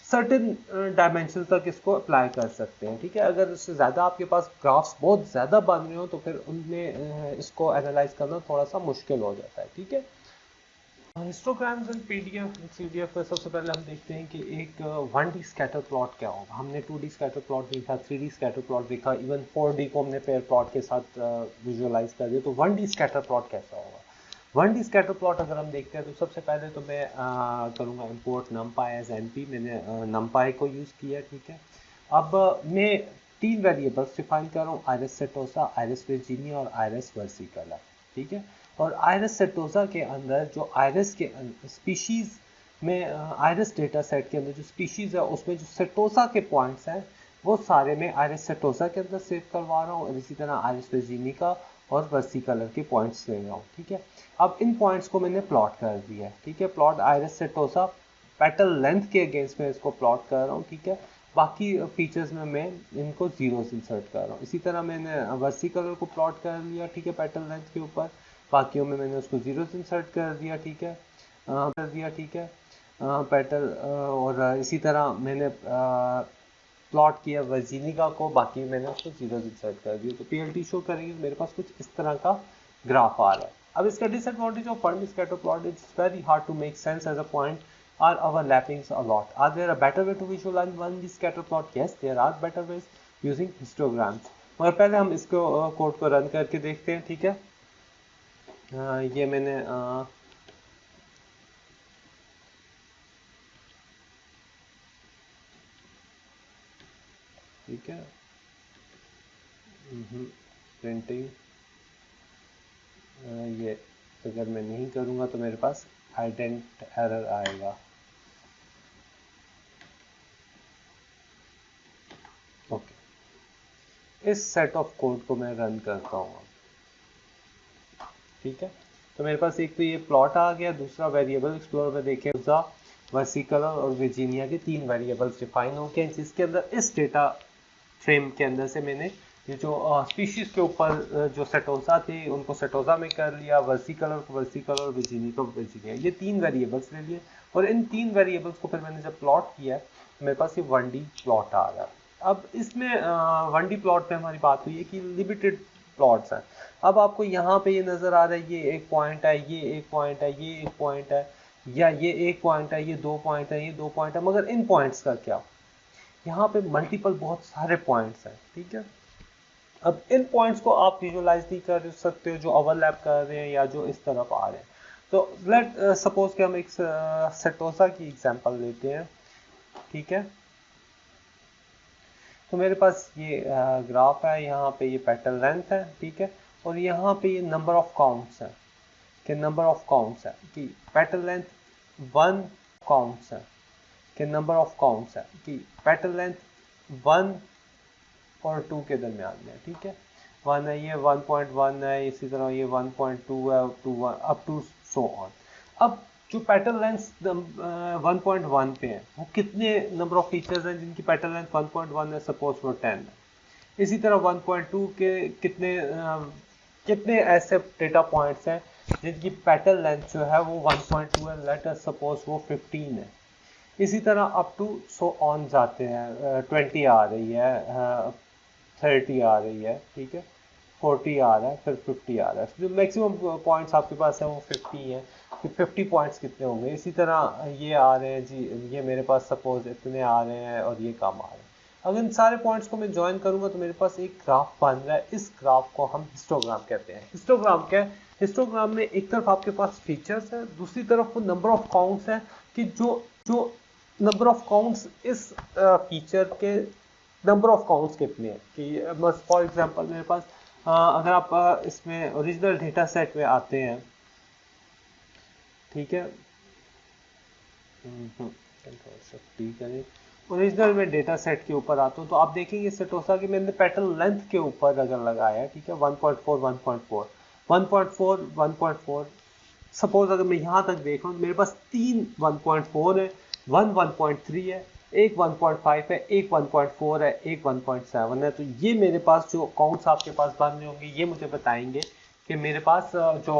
सर्टेन डायमेंशन तक इसको अप्लाई कर सकते हैं, ठीक है। अगर इससे ज़्यादा आपके पास ग्राफ्स बहुत ज़्यादा बन रहे हो तो फिर उनमें इसको एनालाइज करना थोड़ा सा मुश्किल हो जाता है, ठीक है। हिस्टोग्राम्स एंड पीडीएफ सीडीएफ में सबसे पहले हम देखते हैं कि एक 1D स्कैटर प्लॉट क्या होगा। हमने 2D स्कैटर प्लॉट देखा, 3D स्कैटर प्लॉट देखा, इवन 4D को हमने पेयर प्लॉट के साथ विजुअलाइज कर दिया, तो 1D स्कैटर प्लॉट कैसा होगा। 1D स्कैटर प्लॉट अगर हम देखते हैं तो सबसे पहले तो मैं करूँगा इंपोर्ट numpy एज np। मैंने numpy को यूज़ किया, ठीक है। अब मैं 3 वेरिएबल्स डिफाइन कर रहा हूँ, आइरिस सेटोसा, आइरिस वर्जीनिया और आइरिस versicolor, ठीक है। और आइरिस सेटोसा के अंदर जो आइरिस के स्पीशीज में आइरिस डेटा सेट के अंदर जो स्पीशीज है उसमें जो सेटोसा के पॉइंट्स हैं वो सारे मैं आइरिस सेटोसा के अंदर सेव करवा रहा हूँ, और इसी तरह आइरिस वर्जीनिया और versicolor के पॉइंट्स ले रहा हूँ, ठीक है। अब इन पॉइंट्स को मैंने प्लॉट कर दिया है, ठीक है। Plot iris setosa petal length के अगेंस्ट में इसको प्लॉट कर रहा हूँ, ठीक है। बाकी फीचर्स में मैं इनको जीरोस इंसर्ट कर रहा हूँ। इसी तरह मैंने versicolor को प्लॉट कर लिया, ठीक है, पेटल लेंथ के ऊपर। बाकियों में मैंने उसको जीरोस इंसर्ट कर दिया, ठीक है, ठीक है। पेटल और इसी तरह मैंने प्लॉट किया वर्जीनिया को, बाकी मैंने उसको जीरोस इंसर्ट कर दिया। तो पीएलटी शो करेंगे मेरे पास कुछ इस तरह का ग्राफ आ रहा है। अब इसका disadvantage of 1D scatter plot, it's very hard to make sense as a point are overlappings a lot. Are there a better way to visualize 1D scatter plot? Yes, there are better ways using histograms. और पहले हम इसको code को run करके देखते हैं, ठीक है। ये मैंने ठीक है, प्रिंटिंग, ये अगर मैं नहीं करूँगा तो मेरे पास आइडेंट एरर आएगा। ओके, इस सेट ऑफ कोड को मैं रन करता हूँ, ठीक है। तो मेरे पास एक तो ये प्लॉट आ गया, दूसरा वेरिएबल एक्सप्लोर में देखें versicolor और वर्जीनिया के 3 वेरिएबल्स डिफाइन हो गए, जिसके अंदर इस डेटा फ्रेम के अंदर से मैंने ये जो स्पीशीज के ऊपर जो सेटोसा थे उनको सेटोसा में कर लिया, versicolor को versicolor और वर्जीनिया को वर्जीनिया, ये 3 वेरिएबल्स ले लिए। और इन 3 वेरिएबल्स को फिर मैंने जब प्लॉट किया तो मेरे पास ये 1D प्लॉट आ रहा है। अब इसमें 1D प्लॉट पे हमारी बात हुई है कि लिमिटेड प्लॉट्स हैं। अब आपको यहाँ पे ये नजर आ रहा है, ये एक पॉइंट है, ये एक पॉइंट है, ये एक पॉइंट है, या ये एक पॉइंट है, ये 2 पॉइंट है, ये 2 पॉइंट है, मगर इन पॉइंट्स का क्या? यहाँ पे मल्टीपल बहुत सारे पॉइंट्स हैं, ठीक है। अब इन पॉइंट्स को आप विजुलाइज नहीं कर सकते हो जो ओवरलैप कर रहे हैं या जो इस तरफ आ रहे हैं। तो लेट सपोज कि हम एक सेटोसा की एग्जांपल लेते हैं, ठीक है। तो मेरे पास ये ग्राफ है, यहाँ पे ये पेटल लेंथ है, ठीक है, और यहाँ पे ये नंबर ऑफ काउंट्स है कि नंबर ऑफ काउंट्स है कि पेटल लेंथ 1 काउंट्स है कि नंबर ऑफ काउंट्स है कि पेटल लेंथ 1 और 2 के दरमियान में, ठीक है। 1 है, ये 1.1 है, इसी तरह ये 1.2 है, 2 अप टू सो ऑन। अब जो पेटल लेंथ 1.1 पे है वो कितने नंबर ऑफ फीचर्स हैं जिनकी पेटल लेंथ 1.1 है, सपोज वो 10 है। इसी तरह 1.2 के कितने ऐसे डेटा पॉइंट्स हैं जिनकी पेटल लेंथ जो है वो 1.2 है, लेट अस सपोज वो 15 है। इसी तरह अप टू सो ऑन जाते हैं, 20 आ रही है, 30 आ रही है, ठीक है, 40 आ रहा है, फिर 50 आ रहा है। जो मैक्सिमम पॉइंट्स आपके पास है वो 50 है, कि 50 पॉइंट्स कितने होंगे। इसी तरह ये आ रहे हैं जी, ये मेरे पास सपोज इतने आ रहे हैं और ये कम आ रहे हैं। अगर इन सारे पॉइंट्स को मैं ज्वाइन करूंगा तो मेरे पास एक ग्राफ बन रहा है। इस ग्राफ को हम हिस्टोग्राम कहते हैं। हिस्टोग्राम क्या है? हिस्टोग्राम में एक तरफ आपके पास फीचर्स है, दूसरी तरफ वो नंबर ऑफ काउंट्स है कि जो जो नंबर ऑफ काउंट्स इस फीचर के नंबर ऑफ काउंट्स कितने हैं। कि बस फॉर एग्जांपल मेरे पास अगर आप इसमें ओरिजिनल डेटा सेट में आते हैं, ठीक है, ओरिजिनल में डेटा सेट के ऊपर आता हूँ तो आप देखेंगे सेटोसा की मैंने पेटल लेंथ के ऊपर अगर लगाया है, ठीक है, 1.4 1.4 1.4 1.4। सपोज अगर मैं यहाँ तक देख रहा हूँ मेरे पास 3 1.4 है, 1.3 है, एक 1.5 है, एक 1.4 है, एक 1.7 है। तो ये मेरे पास जो काउंट्स आपके पास बन रहे होंगे ये मुझे बताएंगे कि मेरे पास जो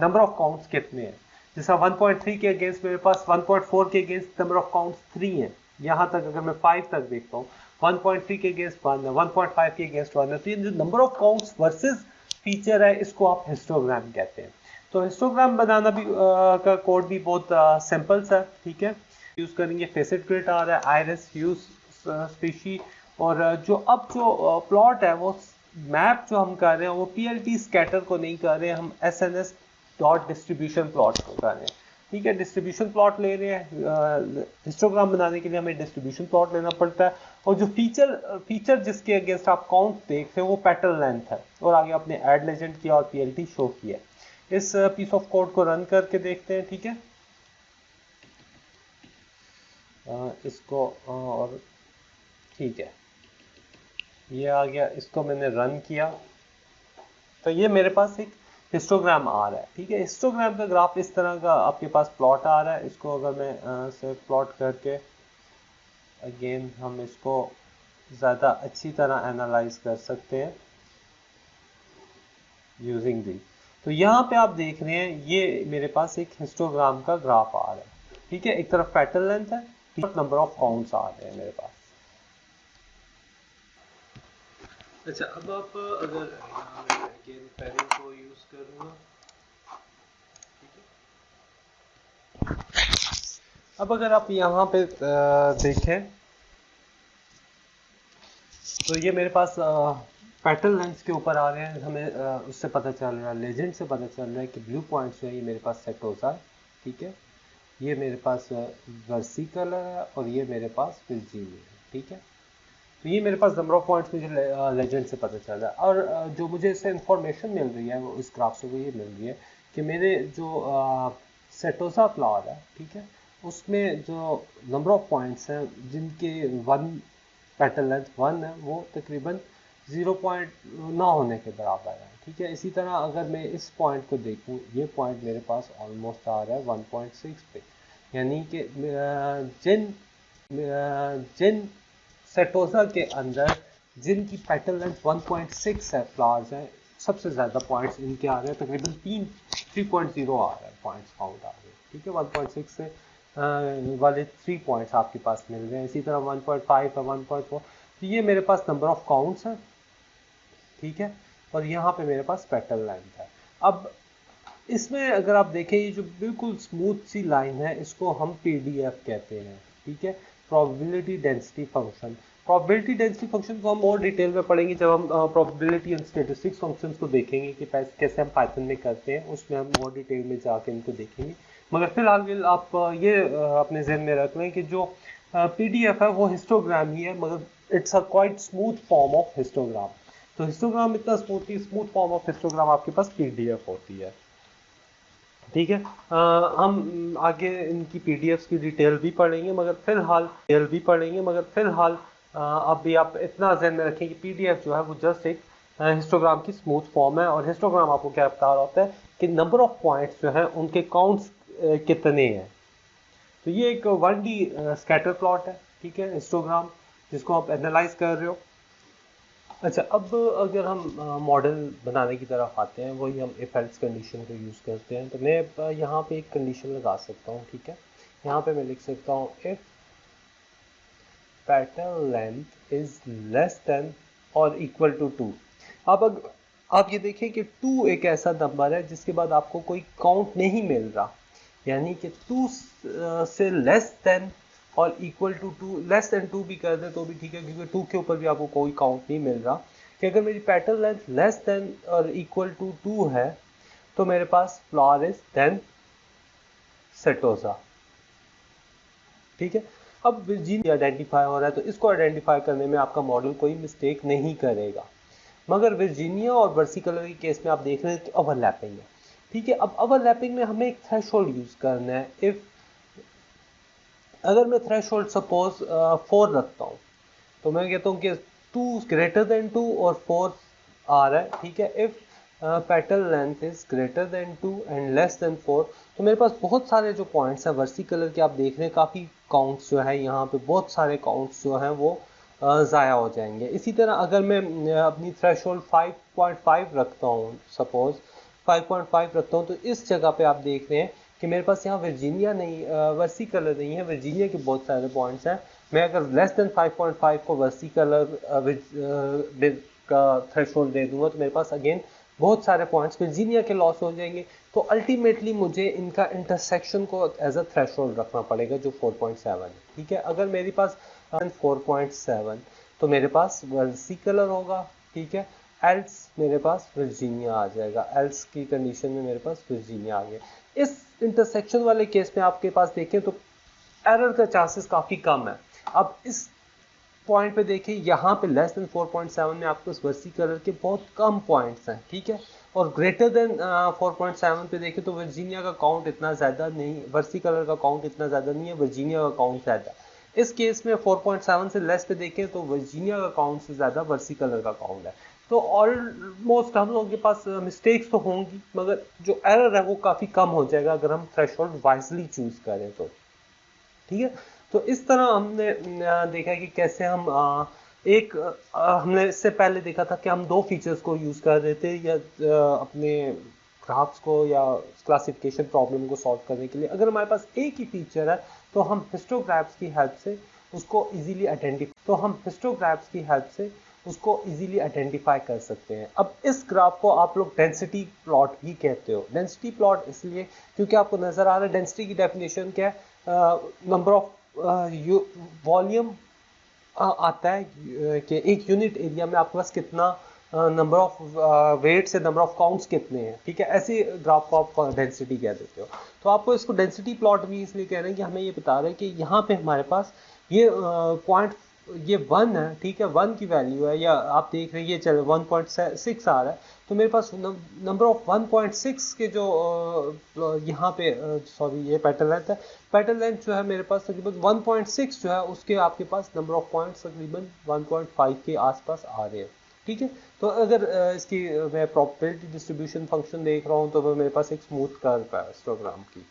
नंबर ऑफ काउंट्स कितने हैं। जैसा 1.3 के अगेंस्ट मेरे पास 1.4 के अगेंस्ट नंबर ऑफ काउंट्स 3 है। यहाँ तक अगर मैं 5 तक देखता हूँ 1.3 के अगेंस्ट 1 है, 1.5 के अगेंस्ट 1 है। तो ये जो number of counts versus feature है इसको आप हिस्टोग्राम कहते हैं। तो हिस्टोग्राम बनाना भी का कोड भी बहुत सिंपल सा, ठीक है। यूज करेंगे फेसेट ग्रिड आ रहा है, आइरिस ह्यूज स्पीशी, और जो प्लॉट है वो मैप जो हम कर रहे हैं वो पीएलटी स्कैटर को नहीं कर रहे हैं, हम एसएनएस डॉट डिस्ट्रीब्यूशन प्लॉट कर रहे हैं, ठीक है। डिस्ट्रीब्यूशन प्लॉट ले रहे हैं, हिस्टोग्राम बनाने के लिए हमें डिस्ट्रीब्यूशन प्लॉट लेना पड़ता है, और जो फीचर जिसके अगेंस्ट आप काउंट देख रहे हो वो पेटल लेंथ है, और आगे आपने ऐड लेजेंड किया और पीएलटी शो किया। इस पीस ऑफ कोड को रन करके देखते हैं, ठीक है। इसको और ठीक है, ये आ गया, इसको मैंने रन किया तो ये मेरे पास एक हिस्टोग्राम आ रहा है, ठीक है। हिस्टोग्राम का ग्राफ इस तरह का आपके पास प्लॉट आ रहा है। इसको अगर मैं से प्लॉट करके अगेन हम इसको ज़्यादा अच्छी तरह एनालाइज कर सकते हैं यूजिंग दी। तो यहाँ पे आप देख रहे हैं ये मेरे पास एक हिस्टोग्राम का ग्राफ आ रहा है, ठीक है। एक तरफ पेटल लेंथ है, नंबर ऑफ काउंट्स आ रहे हैं मेरे पास। अच्छा, अब आप अगर अगेन पैडिंग को यूज करूँगा, अब अगर आप यहाँ पे देखें तो ये मेरे पास पेटल लेंथ के ऊपर आ रहे हैं। हमें उससे पता चल रहा है, लेजेंड से पता चल रहा है कि ब्लू पॉइंट्स जो है ये मेरे पास सेट होता है, ठीक है। ये मेरे पास वर्सिकलर है और ये मेरे पास विर्जीनिया है, ठीक है। तो ये मेरे पास नंबर ऑफ पॉइंट्स मुझे लेजेंड से पता चल रहा है। और जो मुझे इससे इंफॉर्मेशन मिल रही है वो इस ग्राफ से वो ये मिल रही है कि मेरे जो सेटोसा फ्लावर है, ठीक है, उसमें जो नंबर ऑफ पॉइंट्स हैं जिनके वन पेटल लेंथ 1 है वो तकरीबन 0.9 होने के बराबर है, ठीक है। इसी तरह अगर मैं इस पॉइंट को देखूं, ये पॉइंट मेरे पास ऑलमोस्ट आ रहा है 1.6 पे, यानी कि जिन जिन सेटोसा के अंदर जिनकी पेटल लेंथ 1.6 है, फ्लावर्स हैं, सबसे ज़्यादा पॉइंट्स इनके आ रहे हैं, तकरीबन 3.0 आ रहा है पॉइंट्स काउंट आ रहे हैं, ठीक है। 1.6 से वाले 3 पॉइंट्स आपके पास मिल रहे हैं। इसी तरह 1.5 है, 1.4, तो ये मेरे पास नंबर ऑफ काउंट्स हैं, ठीक है। और यहाँ पे मेरे पास पेटल लेंथ है। अब इसमें अगर आप देखें ये जो बिल्कुल स्मूथ सी लाइन है इसको हम पीडीएफ कहते हैं, ठीक है, probability density function. Probability density function को हम और डिटेल में पढ़ेंगे जब हम प्रोबेबिलिटी एंड स्टैटिस्टिक्स फंक्शंस को देखेंगे कि कैसे हम पाइथन में करते हैं, उसमें हम और डिटेल में जाके इनको देखेंगे। मगर फिलहाल आप ये अपने जहन में रख लें कि जो पीडीएफ है वो हिस्टोग्राम ही है, मगर it's a quite smooth form of histogram. तो हिस्टोग्राम इतना स्मूथ फॉर्म ऑफ हिस्टोग्राम आपके पास पीडीएफ होती है, ठीक है। हम आगे इनकी पीडीएफ्स की डिटेल भी पढ़ेंगे, मगर फिलहाल अभी आप इतना ध्यान में रखें कि पीडीएफ जो है वो जस्ट एक हिस्टोग्राम की स्मूथ फॉर्म है। और हिस्टोग्राम आपको क्या बता रहा होता है कि नंबर ऑफ पॉइंट्स जो है उनके काउंट्स कितने हैं। तो ये एक 1D स्कैटर प्लॉट है, ठीक है, हिस्टोग्राम, जिसको आप एनालाइज कर रहे हो। अच्छा, अब अगर हम मॉडल बनाने की तरफ आते हैं, वही हम इफ एल्स कंडीशन को यूज़ करते हैं। तो मैं यहाँ पे एक कंडीशन लगा सकता हूँ, ठीक है। यहाँ पे मैं लिख सकता हूँ if petal length is less than और इक्वल टू 2। अब आप ये देखिए कि 2 एक ऐसा नंबर है जिसके बाद आपको कोई काउंट नहीं मिल रहा, यानी कि 2 से लेस देन और इक्वल टू 2, लेस देन 2 भी कर दे तो भी ठीक है, क्योंकि 2 के ऊपर भी आपको कोई काउंट नहीं मिल रहा। कि अगर मेरी पेटल लेंथ लेस देन और इक्वल टू 2 है तो मेरे पास फ्लावर इज देन सेटोसा, ठीक है। अब विर्जीनिया आइडेंटिफाई हो रहा है तो इसको आइडेंटिफाई करने में आपका मॉडल कोई मिस्टेक नहीं करेगा। मगर विर्जीनिया और वर्सिकलर के केस में आप देख रहे हैं कि ओवरलैपिंग है, ठीक है। अब ओवरलैपिंग में हमें एक थ्रेशोल्ड यूज करना है। इफ अगर मैं थ्रेशोल्ड सपोज 4 रखता हूँ तो मैं कहता हूँ कि 2 ग्रेटर देन 2 और 4 आ रहा है, ठीक है। If petal length is greater then 2 and less than 4, तो मेरे पास बहुत सारे जो पॉइंट्स हैं वर्सिकलर के, आप देख रहे हैं काफ़ी काउंट्स जो है यहाँ पे, बहुत सारे काउंट्स जो हैं वो ज़ाया हो जाएंगे। इसी तरह अगर मैं अपनी थ्रेशोल्ड 5.5 रखता हूँ, सपोज 5.5 रखता हूँ, तो इस जगह पे आप देख रहे हैं कि मेरे पास यहाँ वर्जीनिया नहीं, वर्सिकलर नहीं है, वर्जीनिया के बहुत सारे पॉइंट्स हैं। मैं अगर लेस देन 5.5 को वर्सिकलर का थ्रेशोल्ड दे दूंगा तो मेरे पास अगेन बहुत सारे पॉइंट्स वर्जीनिया के लॉस हो जाएंगे। तो अल्टीमेटली मुझे इनका इंटरसेक्शन को एज अ थ्रेशोल्ड रखना पड़ेगा जो 4.7 है, ठीक है। अगर मेरे पास 4.7 तो मेरे पास वर्सिकलर होगा, ठीक है, एल्स मेरे पास वर्जीनिया आ जाएगा, एल्स की कंडीशन में मेरे पास वर्जीनिया आ गया। इस इंटरसेक्शन वाले केस में आपके पास देखें तो एरर का चांसेस काफ़ी कम है। अब इस पॉइंट पे देखिए, यहाँ पे लेस देन 4.7 में आपको वर्सी कलर के बहुत कम पॉइंट्स हैं, ठीक है, और ग्रेटर देन 4.7 पे देखें तो वर्जीनिया का काउंट इतना ज़्यादा नहीं, वर्सी कलर का काउंट इतना ज़्यादा नहीं है, वर्जीनिया का काउंट ज़्यादा है। इस केस में 4.7 से लेस पे देखें तो वर्जीनिया का काउंट से ज़्यादा वर्सी कलर का काउंट है। तो ऑलमोस्ट हम लोगों के पास मिस्टेक्स तो होंगी, मगर जो एरर है वो काफ़ी कम हो जाएगा अगर हम थ्रेशोल्ड वाइजली चूज करें तो, ठीक है। तो इस तरह हमने देखा कि कैसे हम हमने इससे पहले देखा था कि हम दो फीचर्स को यूज कर रहे थे या अपने ग्राफ्स को या क्लासिफिकेशन प्रॉब्लम को सॉल्व करने के लिए। अगर हमारे पास एक ही फीचर है तो हम हिस्टोग्राफ्स की हेल्प से उसको इजीली आइडेंटिफाई कर सकते हैं। अब इस ग्राफ को आप लोग डेंसिटी प्लॉट भी कहते हो। डेंसिटी प्लॉट इसलिए क्योंकि आपको नजर आ रहा है, डेंसिटी की डेफिनेशन क्या है, नंबर ऑफ वॉल्यूम आता है कि एक यूनिट एरिया में आपके पास कितना नंबर ऑफ वेट से नंबर ऑफ काउंट्स कितने हैं, ठीक है। ऐसे ग्राफ को आप डेंसिटी कह देते हो। तो आपको इसको डेंसिटी प्लॉट भी इसलिए कह रहे हैं कि हमें ये बता रहे हैं कि यहाँ पे हमारे पास ये पॉइंट ये 1 है, ठीक है, 1 की वैल्यू है, या आप देख रहे हैं ये चल 1.6 आ रहा है, तो मेरे पास नंबर ऑफ 1.6 के जो यहाँ पे सॉरी ये पैटर्न लेंथ है, पैटर्न लेंथ जो है मेरे पास तकरीबन 1.6 जो है उसके आपके पास नंबर ऑफ पॉइंट्स तकरीबन 1.5 के आसपास आ रहे हैं, ठीक है। तो अगर इसकी मैं प्रोबेबिलिटी डिस्ट्रीब्यूशन फंक्शन देख रहा हूँ तो मेरे पास एक स्मूथ कर्व है हिस्टोग्राम की।